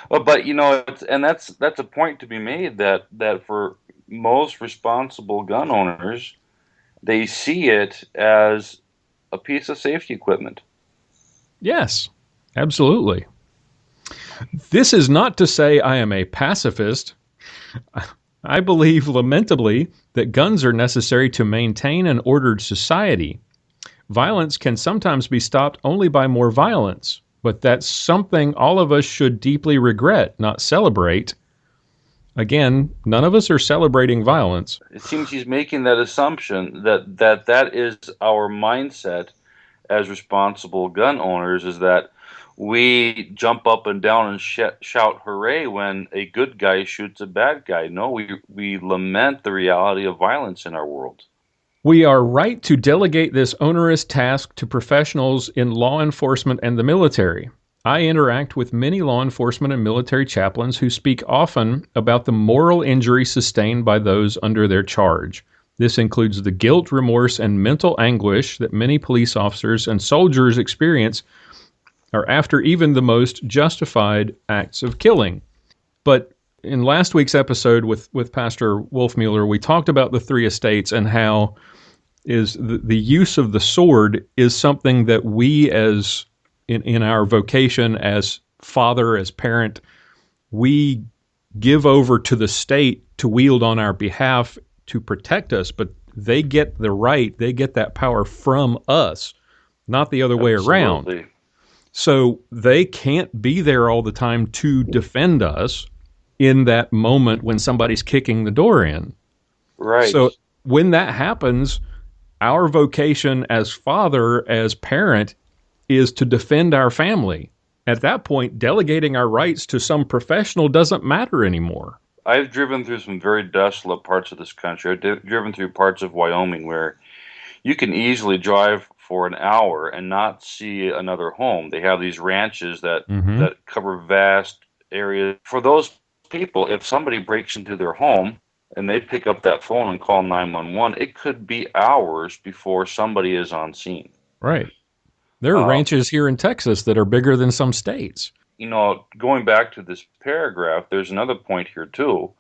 Well, but that's a point to be made that for most responsible gun owners, they see it as a piece of safety equipment. Yes, absolutely. This is not to say I am a pacifist. I believe, lamentably, that guns are necessary to maintain an ordered society. Violence can sometimes be stopped only by more violence, but that's something all of us should deeply regret, not celebrate. Again, none of us are celebrating violence. It seems he's making that assumption that is our mindset as responsible gun owners, is that we jump up and down and shout hooray when a good guy shoots a bad guy. No, we lament the reality of violence in our world. We are right to delegate this onerous task to professionals in law enforcement and the military. I interact with many law enforcement and military chaplains who speak often about the moral injury sustained by those under their charge. This includes the guilt, remorse, and mental anguish that many police officers and soldiers experience or after even the most justified acts of killing. But in last week's episode with Pastor Wolfmueller, we talked about the three estates and how is the use of the sword is something that we as in our vocation as father, as parent, we give over to the state to wield on our behalf to protect us, but they get the right, they get that power from us, not the other way around. So they can't be there all the time to defend us in that moment when somebody's kicking the door in. Right. So when that happens, our vocation as father, as parent, is to defend our family. At that point, delegating our rights to some professional doesn't matter anymore. I've driven through some very desolate parts of this country. I've driven through parts of Wyoming where you can easily drive for an hour and not see another home. They have these ranches that cover vast areas. For those people, if somebody breaks into their home and they pick up that phone and call 911, it could be hours before somebody is on scene. Right. There are ranches here in Texas that are bigger than some states. Going back to this paragraph, there's another point here too.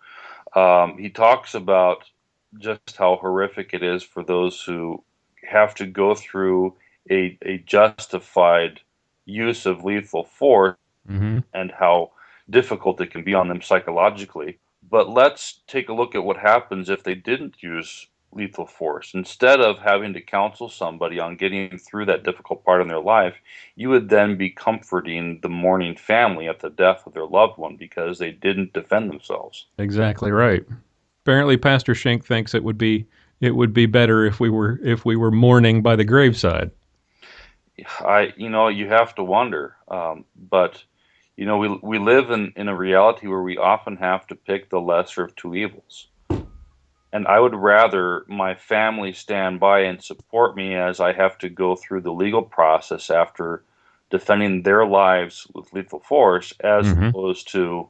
He talks about just how horrific it is for those who have to go through a justified use of lethal force and how difficult it can be on them psychologically. But let's take a look at what happens if they didn't use lethal force. Instead of having to counsel somebody on getting through that difficult part in their life, you would then be comforting the mourning family at the death of their loved one because they didn't defend themselves. Exactly right. Apparently, Pastor Schenck thinks it would be better if we were mourning by the graveside. You have to wonder, but we live in a reality where we often have to pick the lesser of two evils. And I would rather my family stand by and support me as I have to go through the legal process after defending their lives with lethal force, as opposed to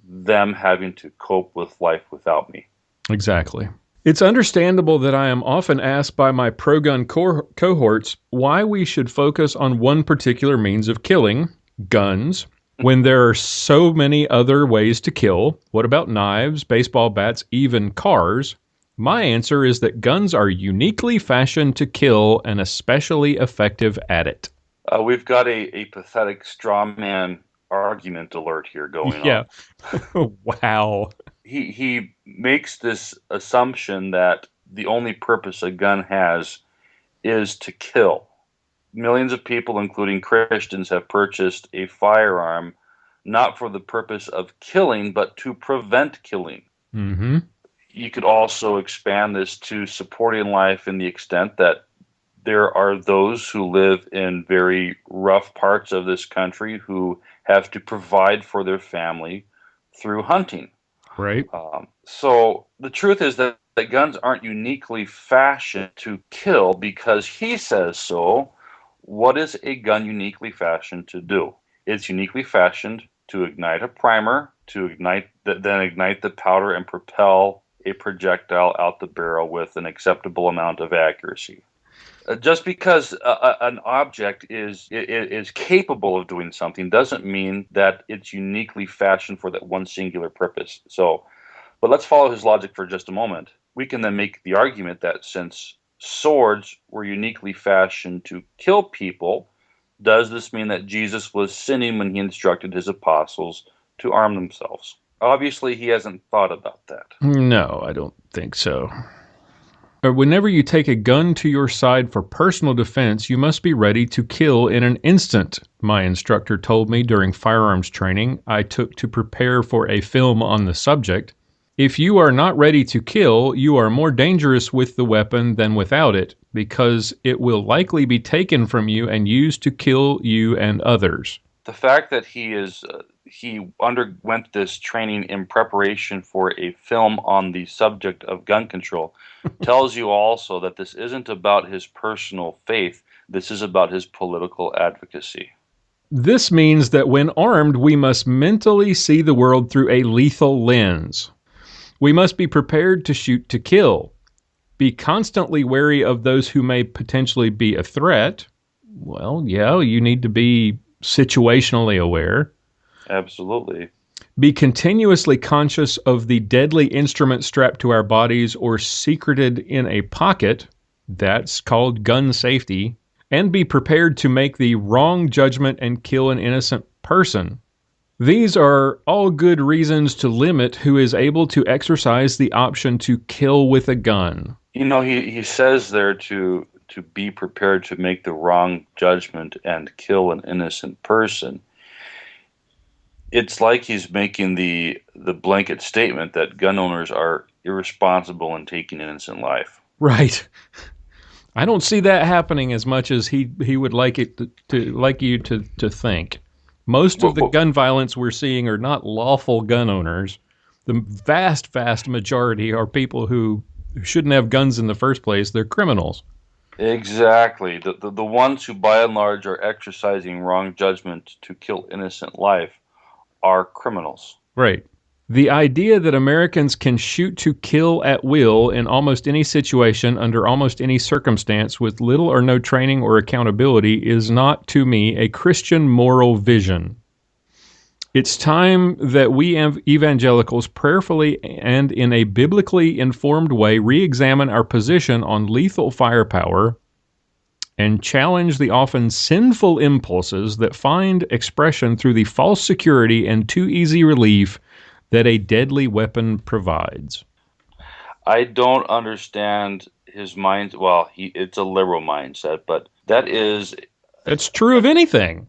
them having to cope with life without me. Exactly. It's understandable that I am often asked by my pro-gun cohorts why we should focus on one particular means of killing, guns, when there are so many other ways to kill. What about knives, baseball bats, even cars? My answer is that guns are uniquely fashioned to kill and especially effective at it. We've got a pathetic straw man argument alert here going Yeah. on. Wow. He makes this assumption that the only purpose a gun has is to kill. Millions of people, including Christians, have purchased a firearm not for the purpose of killing, but to prevent killing. Mm-hmm. You could also expand this to supporting life in the extent that there are those who live in very rough parts of this country who have to provide for their family through hunting. Right. So the truth is that guns aren't uniquely fashioned to kill because he says so. What is a gun uniquely fashioned to do? It's uniquely fashioned to ignite a primer, then ignite the powder and propel a projectile out the barrel with an acceptable amount of accuracy. Just because an object is capable of doing something doesn't mean that it's uniquely fashioned for that one singular purpose. But let's follow his logic for just a moment. We can then make the argument that since swords were uniquely fashioned to kill people, does this mean that Jesus was sinning when he instructed his apostles to arm themselves? Obviously, he hasn't thought about that. No, I don't think so. Whenever you take a gun to your side for personal defense, you must be ready to kill in an instant, my instructor told me during firearms training I took to prepare for a film on the subject. If you are not ready to kill, you are more dangerous with the weapon than without it, because it will likely be taken from you and used to kill you and others. The fact that he underwent this training in preparation for a film on the subject of gun control tells you also that this isn't about his personal faith. This is about his political advocacy. This means that when armed, we must mentally see the world through a lethal lens. We must be prepared to shoot to kill. Be constantly wary of those who may potentially be a threat. Well, yeah, you need to be situationally aware. Absolutely. Be continuously conscious of the deadly instrument strapped to our bodies or secreted in a pocket. That's called gun safety. And be prepared to make the wrong judgment and kill an innocent person. These are all good reasons to limit who is able to exercise the option to kill with a gun. You know, he says there to be prepared to make the wrong judgment and kill an innocent person. It's like he's making the blanket statement that gun owners are irresponsible in taking innocent life. Right. I don't see that happening as much as he would like it to think. Most of the gun violence we're seeing are not lawful gun owners. The vast, vast majority are people who shouldn't have guns in the first place. They're criminals. Exactly. The ones who, by and large, are exercising wrong judgment to kill innocent life are criminals. Right. The idea that Americans can shoot to kill at will in almost any situation, under almost any circumstance, with little or no training or accountability is not, to me, a Christian moral vision. It's time that we evangelicals prayerfully and in a biblically informed way re-examine our position on lethal firepower and challenge the often sinful impulses that find expression through the false security and too easy relief that a deadly weapon provides. I don't understand his mind. Well, it's a liberal mindset, but that's true of anything.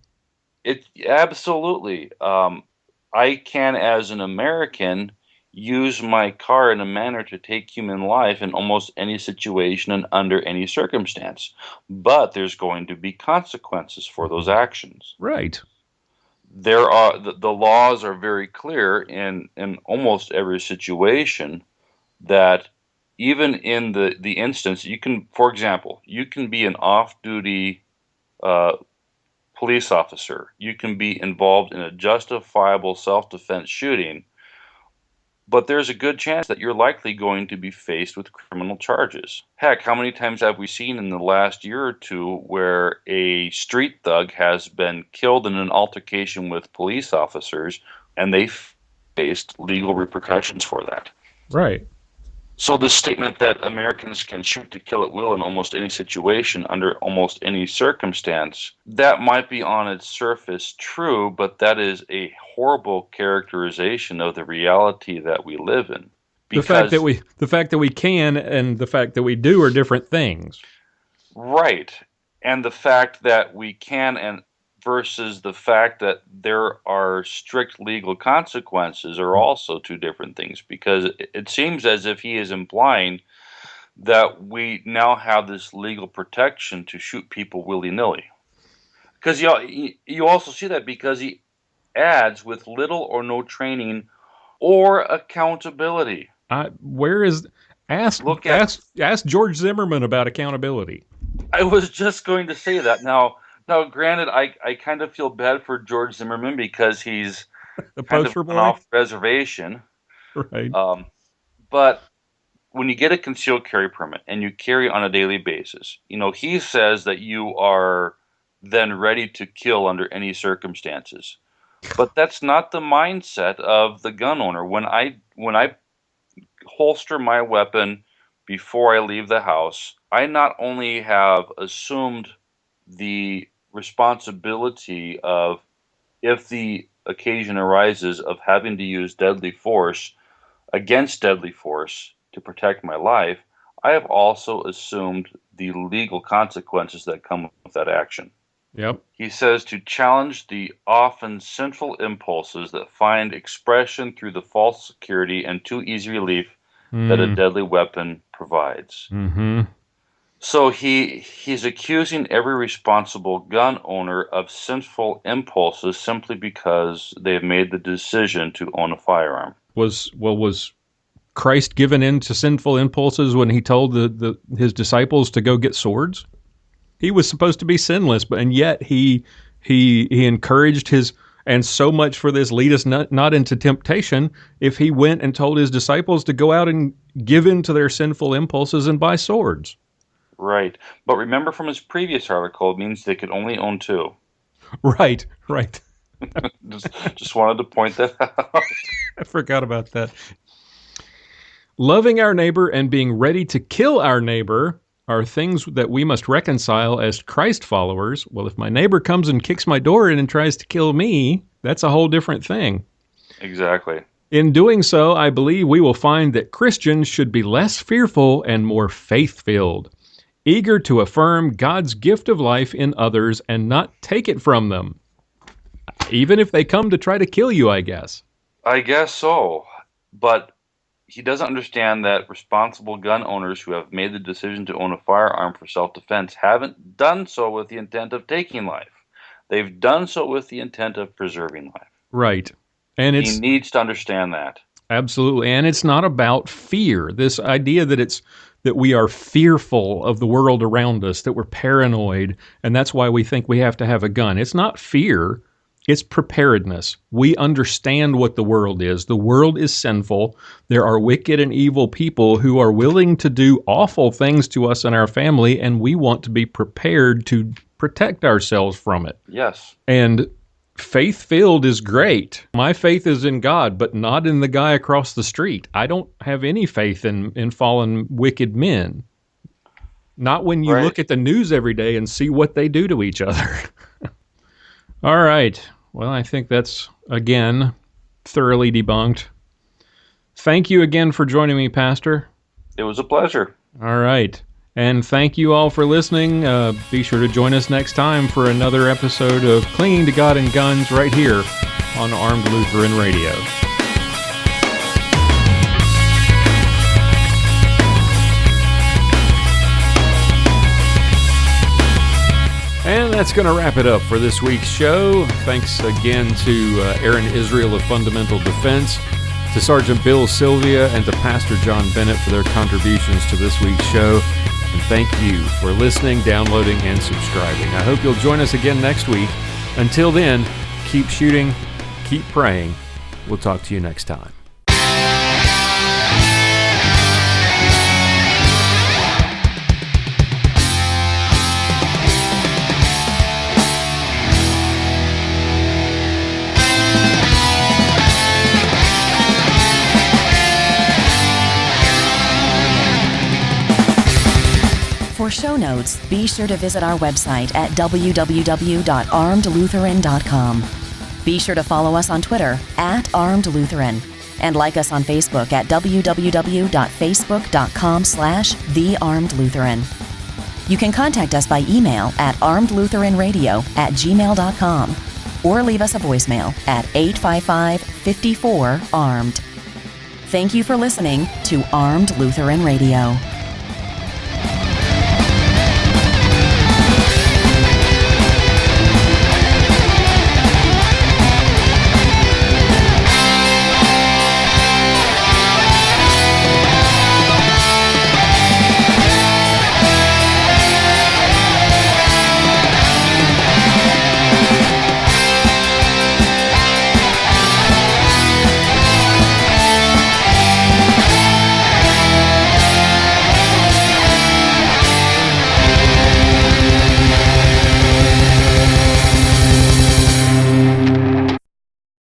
It absolutely. I can, as an American, use my car in a manner to take human life in almost any situation and under any circumstance. But there's going to be consequences for those actions. Right. There are the laws are very clear in almost every situation that even in the instance, you can, for example, you can be an off-duty police officer. You can be involved in a justifiable self-defense shooting, but there's a good chance that you're likely going to be faced with criminal charges. Heck, how many times have we seen in the last year or two where a street thug has been killed in an altercation with police officers, and they faced legal repercussions for that? Right. So the statement that Americans can shoot to kill at will in almost any situation, under almost any circumstance, that might be on its surface true, but that is a horrible characterization of the reality that we live in. The fact that we can and the fact that we do are different things. Right. And the fact that we can and versus the fact that there are strict legal consequences are also two different things, because it seems as if he is implying that we now have this legal protection to shoot people willy-nilly. Because you also see that because he adds with little or no training or accountability. Ask George Zimmerman about accountability. I was just going to say that. Now, granted, I kind of feel bad for George Zimmerman because he's kind of off reservation. Right. But when you get a concealed carry permit and you carry on a daily basis, he says that you are then ready to kill under any circumstances. But that's not the mindset of the gun owner. When I holster my weapon before I leave the house, I not only have assumed the responsibility of, if the occasion arises, of having to use deadly force against deadly force to protect my life, I have also assumed the legal consequences that come with that action. Yep. He says to challenge the often sinful impulses that find expression through the false security and too easy relief that a deadly weapon provides. Mm-hmm. So he's accusing every responsible gun owner of sinful impulses simply because they've made the decision to own a firearm. Was Christ given in to sinful impulses when he told his disciples to go get swords? He was supposed to be sinless, and yet he encouraged his, and so much for this, lead us not into temptation, if he went and told his disciples to go out and give in to their sinful impulses and buy swords. Right. But remember from his previous article, it means they could only own two. Right. just wanted to point that out. I forgot about that. Loving our neighbor and being ready to kill our neighbor are things that we must reconcile as Christ followers. Well, if my neighbor comes and kicks my door in and tries to kill me, that's a whole different thing. Exactly. In doing so, I believe we will find that Christians should be less fearful and more faith-filled, eager to affirm God's gift of life in others and not take it from them, even if they come to try to kill you, I guess. I guess so, but he doesn't understand that responsible gun owners who have made the decision to own a firearm for self-defense haven't done so with the intent of taking life. They've done so with the intent of preserving life. Right. And he needs to understand that. Absolutely. And it's not about fear. This idea that we are fearful of the world around us, that we're paranoid, and that's why we think we have to have a gun. It's not fear. It's preparedness. We understand what the world is. The world is sinful. There are wicked and evil people who are willing to do awful things to us and our family, and we want to be prepared to protect ourselves from it. Yes. And faith-filled is great. My faith is in God, but not in the guy across the street. I don't have any faith in fallen, wicked men. Not when you look at the news every day and see what they do to each other. All right. Well, I think that's, again, thoroughly debunked. Thank you again for joining me, Pastor. It was a pleasure. All right. And thank you all for listening. Be sure to join us next time for another episode of Clinging to God and Guns right here on Armed Lutheran Radio. And that's going to wrap it up for this week's show. Thanks again to Aaron Israel of Fundamental Defense to Sergeant Bill Silvia, and to Pastor John Bennett for their contributions to this week's show. And thank you for listening, downloading, and subscribing. I hope you'll join us again next week. Until then, keep shooting, keep praying. We'll talk to you next time. For show notes, be sure to visit our website at www.armedlutheran.com. Be sure to follow us on Twitter @ArmedLutheran and like us on Facebook at www.facebook.com/TheArmedLutheran. You can contact us by email at armedlutheranradio@gmail.com or leave us a voicemail at 855-54-ARMED. Thank you for listening to Armed Lutheran Radio.